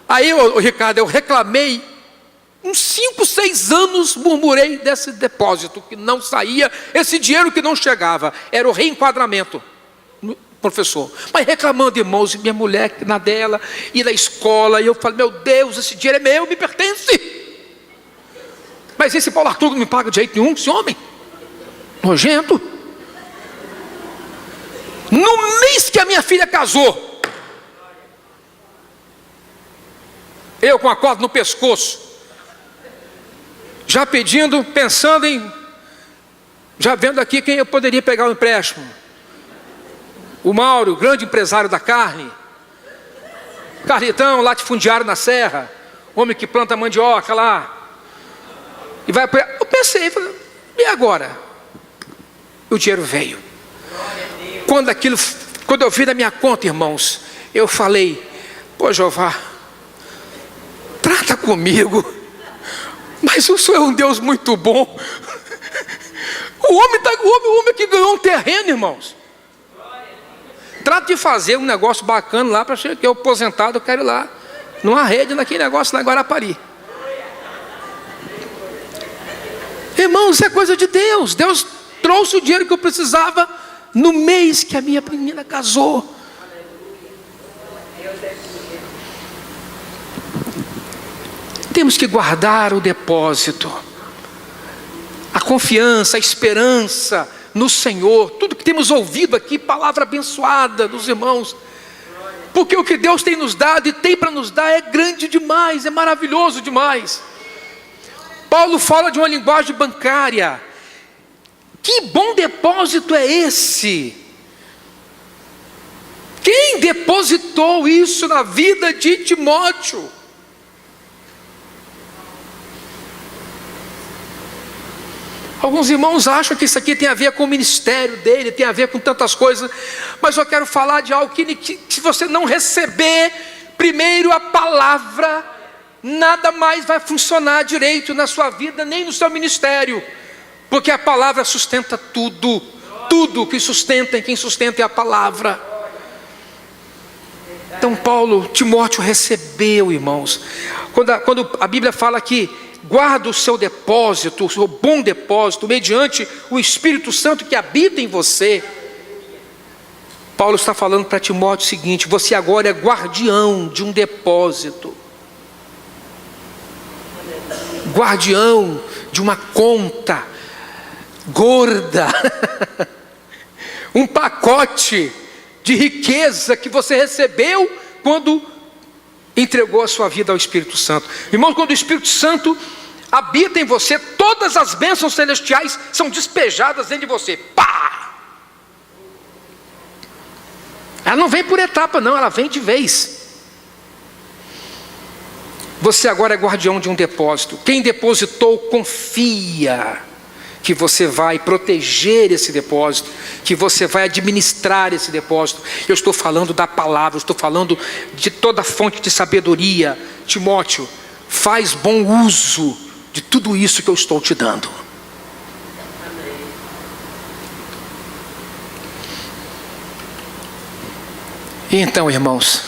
Aí, Ricardo, eu reclamei. Uns 5, 6 anos murmurei desse depósito que não saía, esse dinheiro que não chegava. Era o reenquadramento, professor. Mas reclamando, irmãos, minha mulher na dela, e na escola, e eu falei, meu Deus, esse dinheiro é meu, me pertence. Mas esse Paulo Arthur não me paga de jeito nenhum, esse homem nojento. No mês que a minha filha casou, eu com a corda no pescoço, já pedindo, pensando em, já vendo aqui quem eu poderia pegar o empréstimo. O Mauro, o grande empresário da carne, Carlitão, latifundiário na serra, homem que planta mandioca lá, e vai, eu pensei, falei, e agora? O dinheiro veio. Quando eu vi na minha conta, irmãos, eu falei, pô Jeová, trata comigo. Mas o Senhor é um Deus muito bom. O homem que ganhou um terreno, irmãos. Trata de fazer um negócio bacana lá, para que eu aposentado, eu quero ir lá, numa rede, naquele negócio lá em Guarapari. Irmãos, isso é coisa de Deus. Deus trouxe o dinheiro que eu precisava no mês que a minha menina casou. Temos que guardar o depósito, a confiança, a esperança no Senhor. Tudo que temos ouvido aqui, palavra abençoada dos irmãos, porque o que Deus tem nos dado e tem para nos dar é grande demais, é maravilhoso demais. Paulo fala de uma linguagem bancária. Que bom depósito é esse? Quem depositou isso na vida de Timóteo? Alguns irmãos acham que isso aqui tem a ver com o ministério dele, tem a ver com tantas coisas, mas eu quero falar de algo que se você não receber primeiro a palavra, nada mais vai funcionar direito na sua vida, nem no seu ministério, porque a palavra sustenta tudo, tudo que sustenta, quem sustenta é a palavra. Então Timóteo recebeu, irmãos, quando a Bíblia fala que guarda o seu depósito, o seu bom depósito, mediante o Espírito Santo que habita em você. Paulo está falando para Timóteo o seguinte: você agora é guardião de um depósito. Guardião de uma conta gorda, um pacote de riqueza que você recebeu quando entregou a sua vida ao Espírito Santo. Irmão, quando o Espírito Santo habita em você, todas as bênçãos celestiais são despejadas dentro de você. Pá! Ela não vem por etapa não, ela vem de vez. Você agora é guardião de um depósito. Quem depositou confia que você vai proteger esse depósito, que você vai administrar esse depósito. Eu estou falando da palavra, eu estou falando de toda a fonte de sabedoria. Timóteo, faz bom uso de tudo isso que eu estou te dando. E então, irmãos,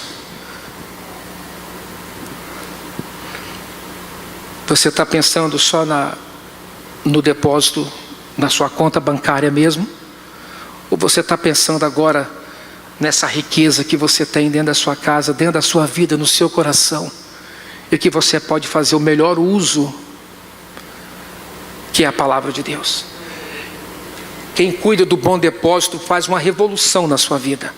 você está pensando só no depósito, na sua conta bancária mesmo? Ou você está pensando agora nessa riqueza que você tem dentro da sua casa, dentro da sua vida, no seu coração, e que você pode fazer o melhor uso, que é a palavra de Deus? Quem cuida do bom depósito faz uma revolução na sua vida.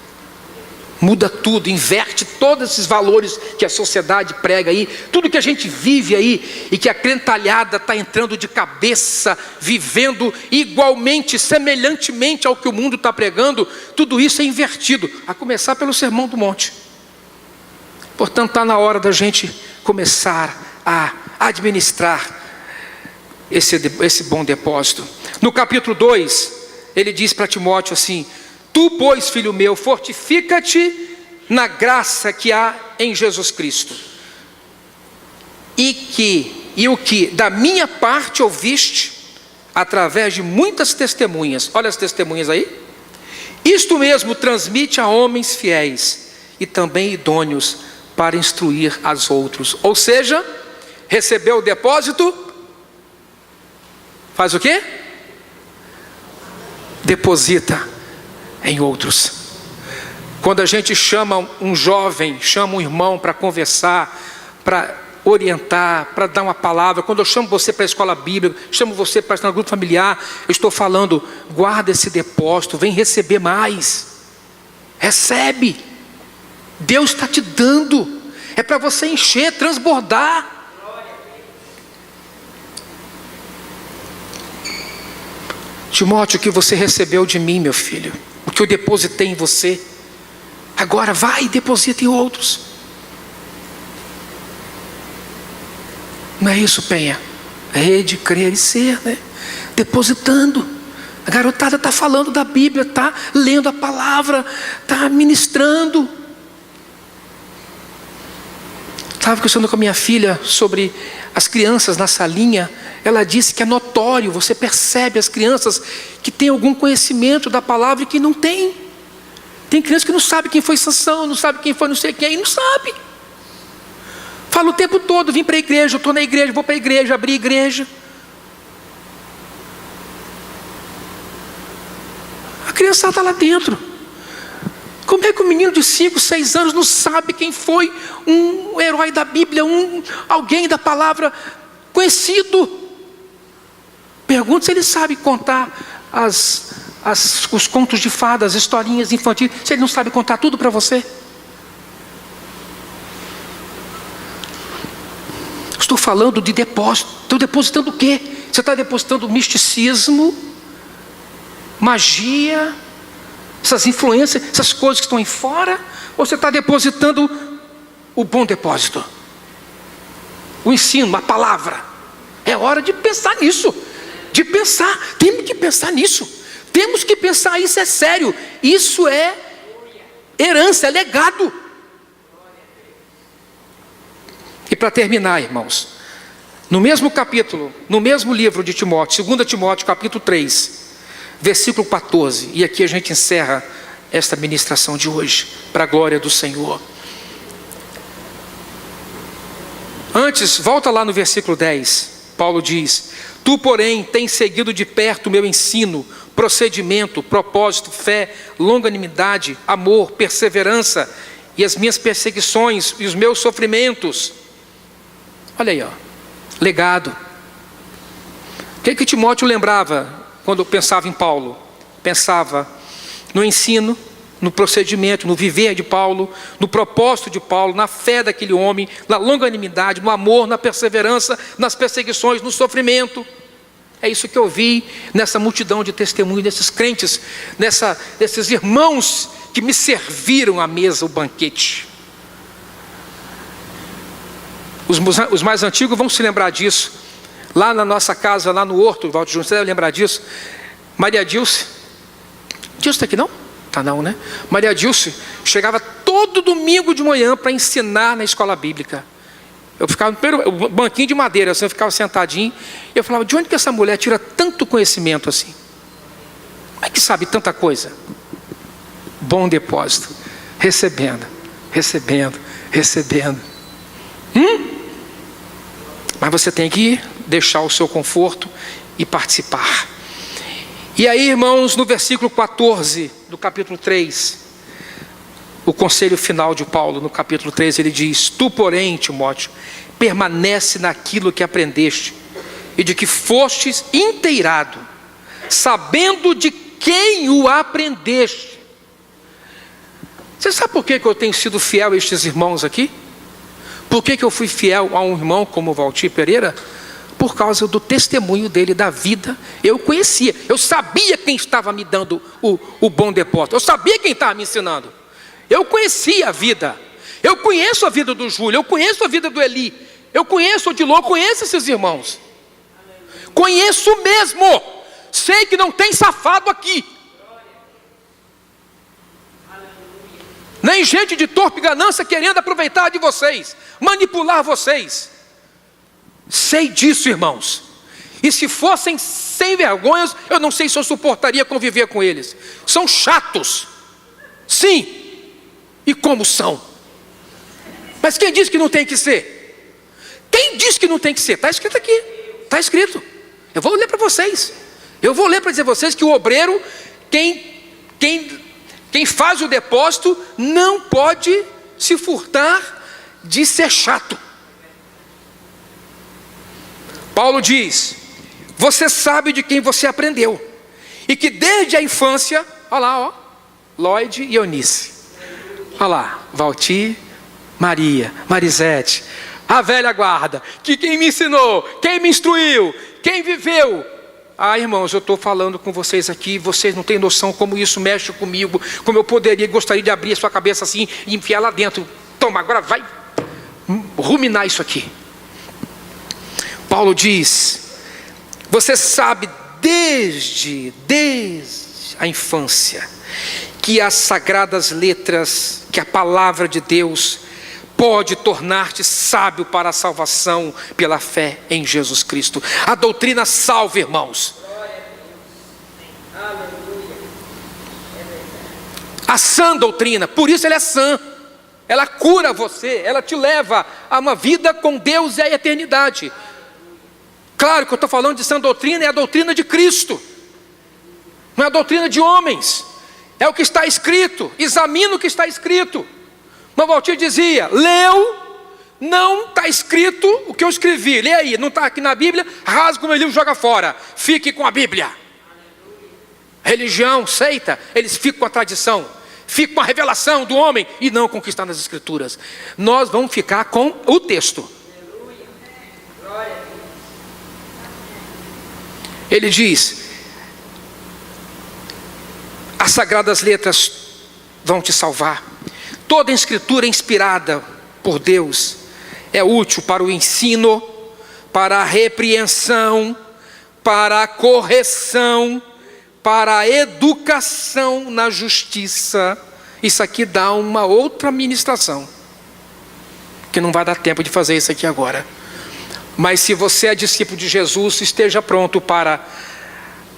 Muda tudo, inverte todos esses valores que a sociedade prega aí, tudo que a gente vive aí, e que a crentalhada está entrando de cabeça, vivendo igualmente, semelhantemente ao que o mundo está pregando, tudo isso é invertido, a começar pelo Sermão do Monte. Portanto, está na hora da gente começar a administrar esse bom depósito. No capítulo 2, ele diz para Timóteo assim: tu, pois, filho meu, fortifica-te na graça que há em Jesus Cristo, e o que da minha parte ouviste, através de muitas testemunhas. Olha as testemunhas aí. Isto mesmo transmite a homens fiéis e também idôneos para instruir as outros. Ou seja, recebeu o depósito, faz o quê? Deposita em outros. Quando a gente chama um jovem, chama um irmão para conversar, para orientar, para dar uma palavra, quando eu chamo você para a escola bíblica, chamo você para estar no grupo familiar, eu estou falando: guarda esse depósito, vem receber mais, recebe, Deus está te dando, é para você encher, transbordar. Timóteo, o que você recebeu de mim, meu filho, o que eu depositei em você, agora vai e deposita em outros. Não é isso, Penha? É de crer e ser, né? Depositando. A garotada está falando da Bíblia, está lendo a palavra, está ministrando. Estava conversando com a minha filha sobre as crianças na salinha. Ela disse que é notório, você percebe as crianças que têm algum conhecimento da palavra e que não tem. Tem criança que não sabe quem foi Sansão, não sabe quem foi não sei quem, não sabe. Fala o tempo todo: vim para a igreja, eu estou na igreja, vou para a igreja, abri a igreja. A criança está lá dentro. Como é que um menino de 5, 6 anos não sabe quem foi um herói da Bíblia, alguém da palavra conhecido? Pergunta se ele sabe contar os contos de fadas, as historinhas infantis, se ele não sabe contar tudo para você. Estou falando de depósito. Estou depositando o quê? Você está depositando misticismo, magia, essas influências, essas coisas que estão aí fora? Ou você está depositando o bom depósito, o ensino, a palavra? É hora de pensar nisso, de pensar. Temos que pensar nisso, temos que pensar. Isso é sério, isso é herança, é legado. E para terminar, irmãos, no mesmo capítulo, no mesmo livro de Timóteo, 2 Timóteo capítulo 3, versículo 14, e aqui a gente encerra esta ministração de hoje, para a glória do Senhor. Antes, volta lá no versículo 10, Paulo diz: tu, porém, tens seguido de perto o meu ensino, procedimento, propósito, fé, longanimidade, amor, perseverança, e as minhas perseguições e os meus sofrimentos. Olha aí, ó, legado. O que Timóteo lembrava quando pensava em Paulo? Pensava no ensino, no procedimento, no viver de Paulo, no propósito de Paulo, na fé daquele homem, na longanimidade, no amor, na perseverança, nas perseguições, no sofrimento. É isso que eu vi nessa multidão de testemunhos, desses crentes, desses irmãos que me serviram à mesa, o banquete. Os mais antigos vão se lembrar disso. Lá na nossa casa, lá no Horto, Valdo Júnior, você deve lembrar disso. Maria Dilce. Dilce está aqui não? Tá não, né? Maria Dilce chegava todo domingo de manhã para ensinar na escola bíblica. Eu ficava no primeiro banquinho de madeira, assim, eu ficava sentadinho. E eu falava, de onde que essa mulher tira tanto conhecimento assim? Como é que sabe tanta coisa? Bom depósito. Recebendo. Mas você tem que deixar o seu conforto e participar. E aí, irmãos, no versículo 14 do capítulo 3, o conselho final de Paulo, no capítulo 3, ele diz: tu, porém, Timóteo, permanece naquilo que aprendeste e de que fostes inteirado, sabendo de quem o aprendeste. Você sabe por que eu tenho sido fiel a estes irmãos aqui? Por que eu fui fiel a um irmão como o Valtir Pereira? Por causa do testemunho dele, da vida. Eu conhecia, eu sabia quem estava me dando o bom depósito, eu sabia quem estava me ensinando. Eu conhecia a vida. Eu conheço a vida do Júlio, eu conheço a vida do Eli, eu conheço o Dilô, eu conheço esses irmãos. Conheço mesmo. Sei que não tem safado aqui. Nem gente de torpe ganância querendo aproveitar de vocês, manipular vocês. Sei disso, irmãos. E se fossem sem vergonhas, eu não sei se eu suportaria conviver com eles. São chatos. Sim. E como são? Mas quem diz que não tem que ser? Quem diz que não tem que ser? Está escrito aqui. Está escrito. Eu vou ler para vocês. Eu vou ler para dizer a vocês que o obreiro, quem faz o depósito, não pode se furtar de ser chato. Paulo diz: você sabe de quem você aprendeu, e que desde a infância, olha lá, ó, Lloyd e Eunice, olha lá, Valtir, Maria, Marisete, a velha guarda, que quem me ensinou, quem me instruiu, quem viveu. Ah, irmãos, eu estou falando com vocês aqui, vocês não têm noção como isso mexe comigo, como eu gostaria de abrir a sua cabeça assim e enfiar lá dentro. Toma, agora vai ruminar isso aqui. Paulo diz: você sabe desde a infância que as sagradas letras, que a palavra de Deus pode tornar-te sábio para a salvação pela fé em Jesus Cristo. A doutrina salva, irmãos. A sã doutrina, por isso ela é sã. Ela cura você, ela te leva a uma vida com Deus e a eternidade. Claro que eu estou falando de sã doutrina, é a doutrina de Cristo, não é a doutrina de homens. É o que está escrito, examina o que está escrito. Mas Valtir dizia: leu, não está escrito o que eu escrevi. Lê aí, não está aqui na Bíblia, rasga o meu livro e joga fora. Fique com a Bíblia. Religião, seita, eles ficam com a tradição, ficam com a revelação do homem e não com o que está nas Escrituras. Nós vamos ficar com o texto. Ele diz: as sagradas letras vão te salvar. Toda a escritura inspirada por Deus é útil para o ensino, para a repreensão, para a correção, para a educação na justiça. Isso aqui dá uma outra ministração, que não vai dar tempo de fazer isso aqui agora. Mas se você é discípulo de Jesus, esteja pronto para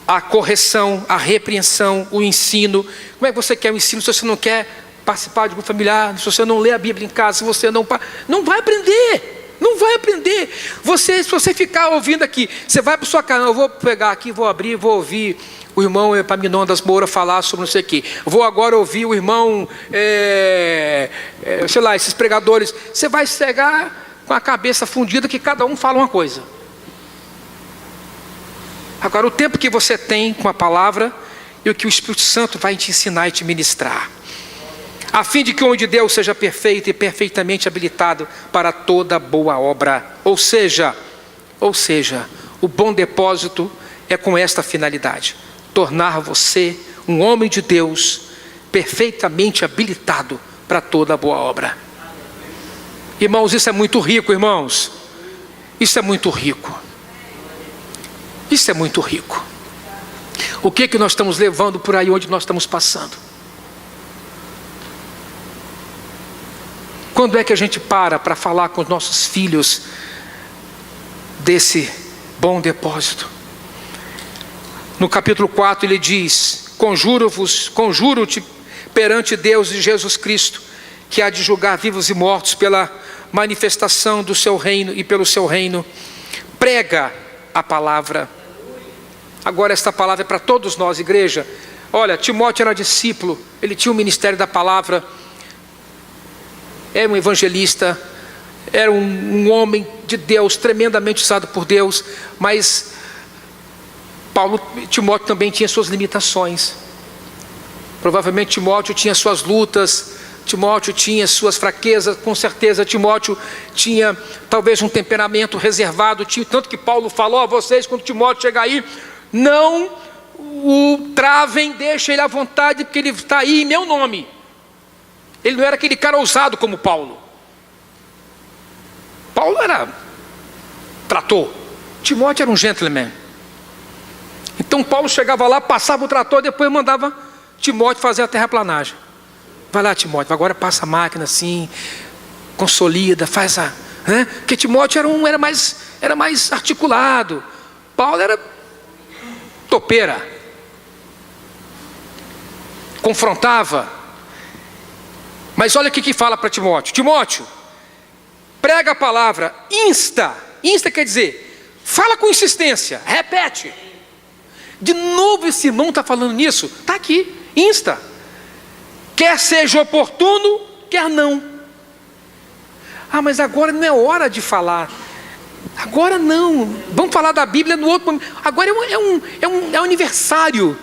a correção, a repreensão, o ensino. Como é que você quer o ensino se você não quer participar de um familiar, se você não lê a Bíblia em casa, se você não vai aprender, não vai aprender. Se você ficar ouvindo aqui, você vai para sua casa: eu vou pegar aqui, vou abrir, vou ouvir o irmão Epaminondas Moura falar sobre não sei o quê, vou agora ouvir o irmão, sei lá, esses pregadores. Você vai cegar com a cabeça fundida que cada um fala uma coisa. Agora, o tempo que você tem com a palavra e o que o Espírito Santo vai te ensinar e te ministrar, a fim de que o homem de Deus seja perfeito e perfeitamente habilitado para toda boa obra. Ou seja, o bom depósito é com esta finalidade: tornar você um homem de Deus perfeitamente habilitado para toda boa obra. Irmãos, isso é muito rico, irmãos. Isso é muito rico. Isso é muito rico. O que nós estamos levando por aí onde nós estamos passando? Quando é que a gente para falar com os nossos filhos desse bom depósito? No capítulo 4 ele diz: conjuro-te perante Deus e Jesus Cristo, que há de julgar vivos e mortos pela manifestação do seu reino e pelo seu reino. Prega a palavra. Agora esta palavra é para todos nós, igreja. Olha, Timóteo era discípulo, ele tinha o ministério da palavra, era um evangelista, era um homem de Deus, tremendamente usado por Deus, mas Timóteo também tinha suas limitações. Provavelmente Timóteo tinha suas lutas, Timóteo tinha suas fraquezas, com certeza Timóteo tinha talvez um temperamento reservado, tanto que Paulo falou a vocês, quando Timóteo chegar aí, não o travem, deixa ele à vontade, porque ele está aí em meu nome. Ele não era aquele cara ousado como Paulo. Paulo era trator, Timóteo era um gentleman. Então Paulo chegava lá, passava o trator, depois mandava Timóteo fazer a terraplanagem. Vai lá, Timóteo, agora passa a máquina assim, consolida, faz a... Né? Porque Timóteo era mais articulado. Paulo era topeira. Confrontava. Mas olha o que fala para Timóteo. Timóteo, prega a palavra, insta quer dizer, fala com insistência, repete. De novo esse irmão está falando nisso, está aqui, insta. Quer seja oportuno, quer não. Ah, mas agora não é hora de falar. Agora não, vamos falar da Bíblia no outro momento. Agora é um aniversário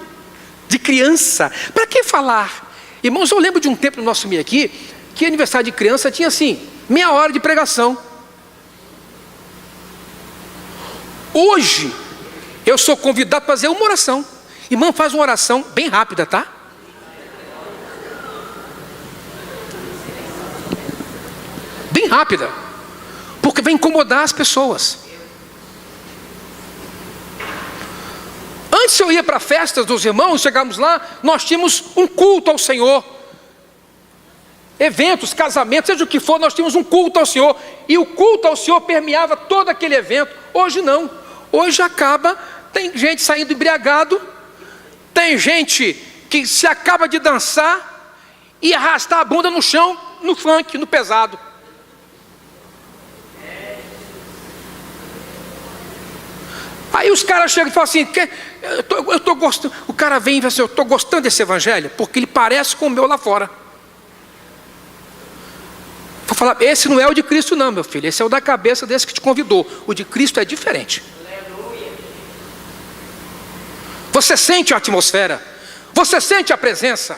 de criança, para que falar? Irmãos, eu lembro de um tempo no nosso meio aqui, que aniversário de criança tinha assim, meia hora de pregação. Hoje, eu sou convidado para fazer uma oração. Irmão, faz uma oração bem rápida, tá? Bem rápida, porque vai incomodar as pessoas. Antes eu ia para festas dos irmãos, chegamos lá, nós tínhamos um culto ao Senhor. Eventos, casamentos, seja o que for, nós tínhamos um culto ao Senhor. E o culto ao Senhor permeava todo aquele evento. Hoje não. Hoje acaba, tem gente saindo embriagado, tem gente que se acaba de dançar e arrastar a bunda no chão, no funk, no pesado. Aí os caras chegam e falam assim, eu tô gostando. O cara vem e fala assim, eu estou gostando desse evangelho, porque ele parece com o meu lá fora. Vou falar, esse não é o de Cristo não, meu filho, esse é o da cabeça desse que te convidou. O de Cristo é diferente. Você sente a atmosfera, você sente a presença.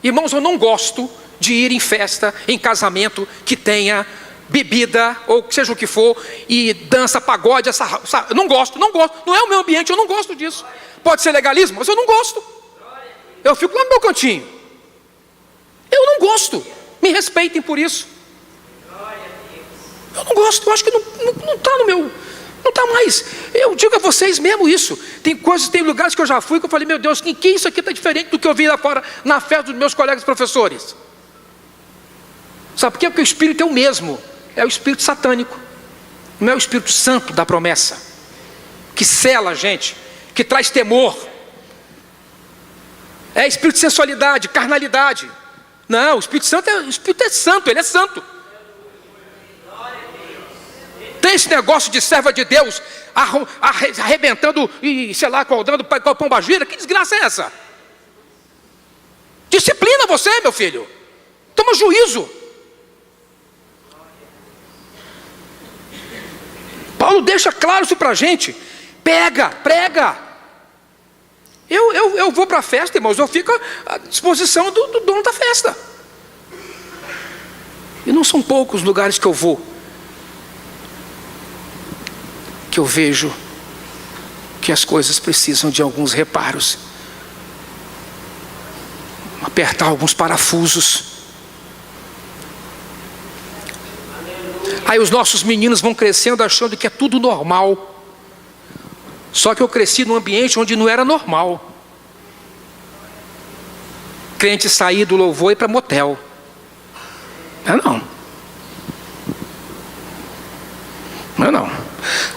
Irmãos, eu não gosto de ir em festa, em casamento que tenha bebida, ou seja o que for, e dança, pagode, eu não gosto, não é o meu ambiente, eu não gosto disso. Pode ser legalismo, mas eu não gosto. Eu fico lá no meu cantinho. Eu não gosto, me respeitem por isso. Eu não gosto, eu acho que não está no meu, não está mais. Eu digo a vocês mesmo isso. Tem coisas, tem lugares que eu já fui que eu falei, meu Deus, que isso aqui está diferente do que eu vi lá fora, na festa dos meus colegas professores. Sabe por quê? Porque o espírito é o mesmo. É o espírito satânico, não é o Espírito Santo da promessa, que sela a gente, que traz temor. É espírito de sensualidade, carnalidade. Não, o Espírito Santo é santo, ele é santo. Tem esse negócio de serva de Deus arrebentando e sei lá, acordando para o pombagira. Que desgraça é essa? Disciplina você, meu filho. Toma juízo. Paulo deixa claro isso para a gente. prega. Eu vou para a festa, irmãos, eu fico à disposição do dono da festa. E não são poucos lugares que eu vou, que eu vejo que as coisas precisam de alguns reparos, apertar alguns parafusos. Aí os nossos meninos vão crescendo achando que é tudo normal. Só que eu cresci num ambiente onde não era normal. Crente sair do louvor e ir para motel. Não.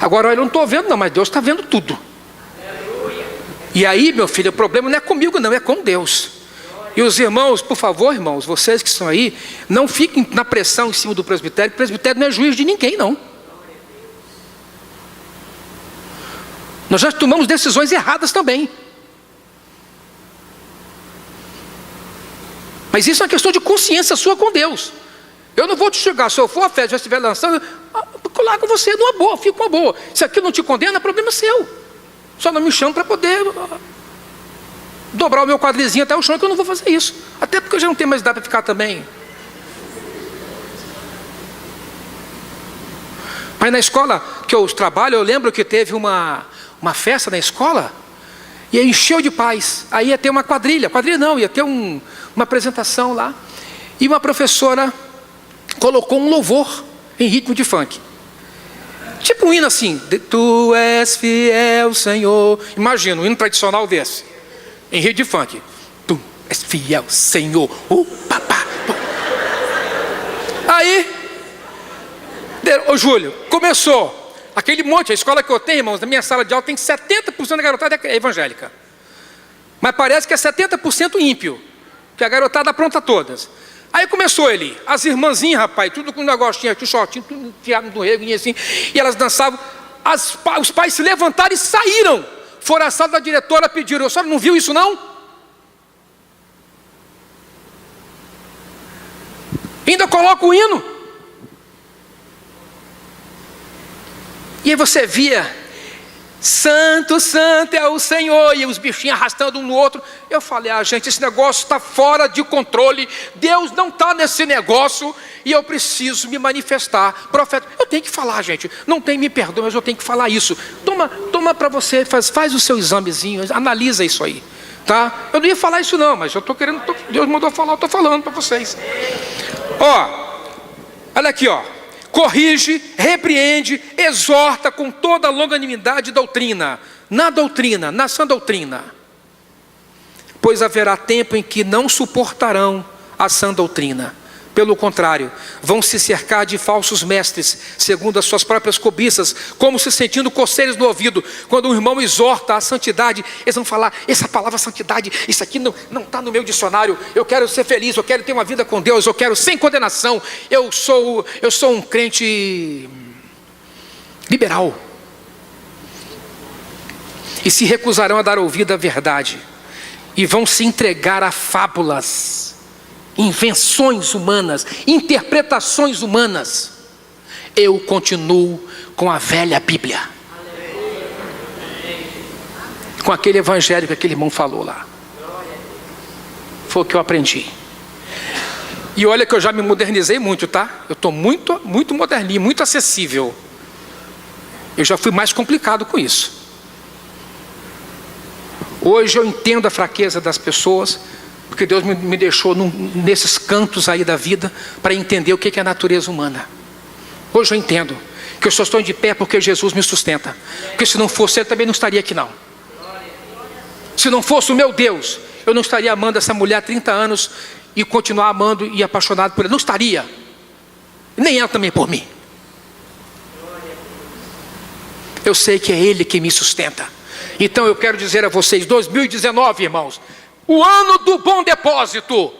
Agora eu não estou vendo não, mas Deus está vendo tudo. E aí, meu filho, o problema não é comigo não, é com Deus. E os irmãos, por favor, irmãos, vocês que estão aí, não fiquem na pressão em cima do presbitério. O presbitério não é juiz de ninguém não. Nós já tomamos decisões erradas também. Mas isso é uma questão de consciência sua com Deus. Eu não vou te chegar, se eu for à festa, já estiver lançando, colar com você numa boa, fico com uma boa. Se aquilo não te condena, problema seu. Só não me chama para poder dobrar o meu quadrizinho até o chão, que eu não vou fazer isso. Até porque eu já não tenho mais idade para ficar também. Mas na escola que eu trabalho, eu lembro que teve uma festa na escola, e aí encheu de pais. Aí ia ter uma quadrilha não, ia ter uma apresentação lá, e uma professora colocou um louvor em ritmo de funk, tipo um hino assim, tu és fiel, Senhor. Imagina um hino tradicional desse, em ritmo de funk, tu és fiel, Senhor, papá. Aí, ô Júlio, começou aquele monte. A escola que eu tenho, irmãos, na minha sala de aula tem 70% da garotada é evangélica, mas parece que é 70% ímpio, que a garotada apronta todas. Aí começou ele, as irmãzinhas, rapaz, tudo com um negocinho aqui, shortinho, tudo enfiado no rego, assim, e elas dançavam. Os pais se levantaram e saíram, foram à sala da diretora, pediram: a senhora não viu isso não? Ainda coloca o hino. E aí você via, santo, santo é o Senhor, e os bichinhos arrastando um no outro. Eu falei: gente, esse negócio está fora de controle, Deus não está nesse negócio, e eu preciso me manifestar. Profeta, eu tenho que falar, gente, não tem, me perdoa, mas eu tenho que falar isso. Toma para você, faz o seu examezinho, analisa isso aí, tá? Eu não ia falar isso não, mas eu estou querendo, Deus mandou falar, eu estou falando para vocês. Olha aqui, corrige, repreende, exorta com toda longanimidade e doutrina. Na sã doutrina. Pois haverá tempo em que não suportarão a sã doutrina. Pelo contrário, vão se cercar de falsos mestres, segundo as suas próprias cobiças, como se sentindo coceiras no ouvido. Quando um irmão exorta a santidade, eles vão falar: essa palavra santidade, isso aqui não está no meu dicionário. Eu quero ser feliz, eu quero ter uma vida com Deus, eu quero sem condenação. Eu sou um crente liberal. E se recusarão a dar ouvido à verdade, e vão se entregar a fábulas, invenções humanas, interpretações humanas. Eu continuo com a velha Bíblia, com aquele evangelho que aquele irmão falou lá. Foi o que eu aprendi. E olha que eu já me modernizei muito, tá? Eu estou muito, muito moderninho, muito acessível. Eu já fui mais complicado com isso. Hoje eu entendo a fraqueza das pessoas, porque Deus me deixou nesses cantos aí da vida para entender o que é a natureza humana. Hoje eu entendo que eu só estou de pé porque Jesus me sustenta. Porque se não fosse Ele, também não estaria aqui não. Se não fosse o meu Deus, eu não estaria amando essa mulher há 30 anos e continuar amando e apaixonado por ela. Não estaria. Nem ela também por mim. Eu sei que é Ele que me sustenta. Então eu quero dizer a vocês, 2019, irmãos, o ano do bom depósito.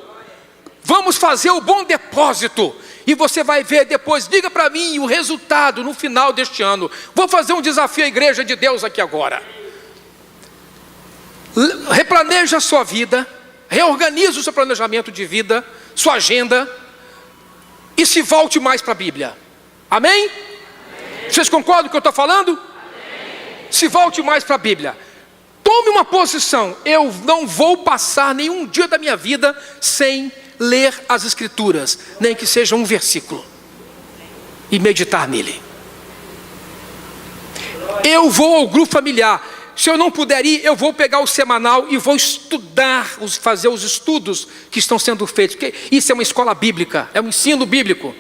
Vamos fazer o bom depósito. E você vai ver depois, diga para mim o resultado no final deste ano. Vou fazer um desafio à igreja de Deus aqui agora. Replaneja a sua vida, reorganiza o seu planejamento de vida, sua agenda, e se volte mais para a Bíblia. Amém? Vocês concordam com o que eu estou falando? Amém. Se volte mais para a Bíblia. Tome uma posição. Eu não vou passar nenhum dia da minha vida sem ler as Escrituras, nem que seja um versículo, e meditar nele. Eu vou ao grupo familiar. Se eu não puder ir, eu vou pegar o semanal e vou estudar, fazer os estudos que estão sendo feitos, porque isso é uma escola bíblica, é um ensino bíblico.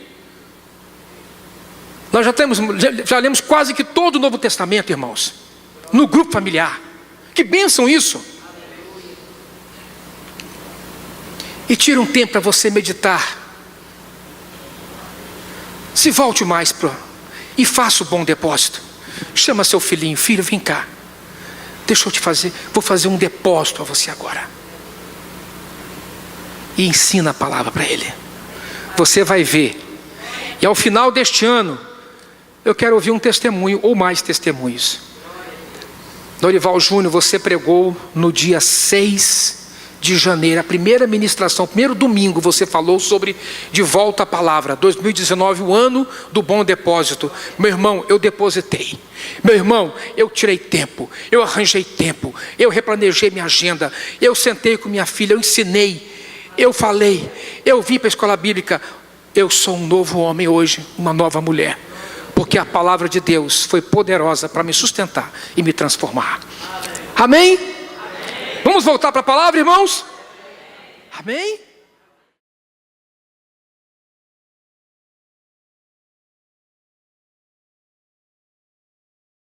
Nós já lemos quase que todo o Novo Testamento, irmãos, no grupo familiar. Que bênção isso! E tira um tempo para você meditar. Se volte mais e faça o bom depósito. Chama seu filhinho: filho, vem cá. Deixa eu te fazer, vou fazer um depósito a você agora. E ensina a palavra para ele. Você vai ver. E ao final deste ano, eu quero ouvir um testemunho ou mais testemunhos. Dorival Júnior, você pregou no dia 6 de janeiro, a primeira ministração, primeiro domingo, você falou sobre de volta à palavra. 2019, o ano do bom depósito. Meu irmão, eu depositei. Meu irmão, eu tirei tempo, eu arranjei tempo, eu replanejei minha agenda, eu sentei com minha filha, eu ensinei, eu falei, eu vim para a escola bíblica. Eu sou um novo homem hoje, uma nova mulher, porque a palavra de Deus foi poderosa para me sustentar e me transformar. Amém? Vamos voltar para a palavra, irmãos? Amém?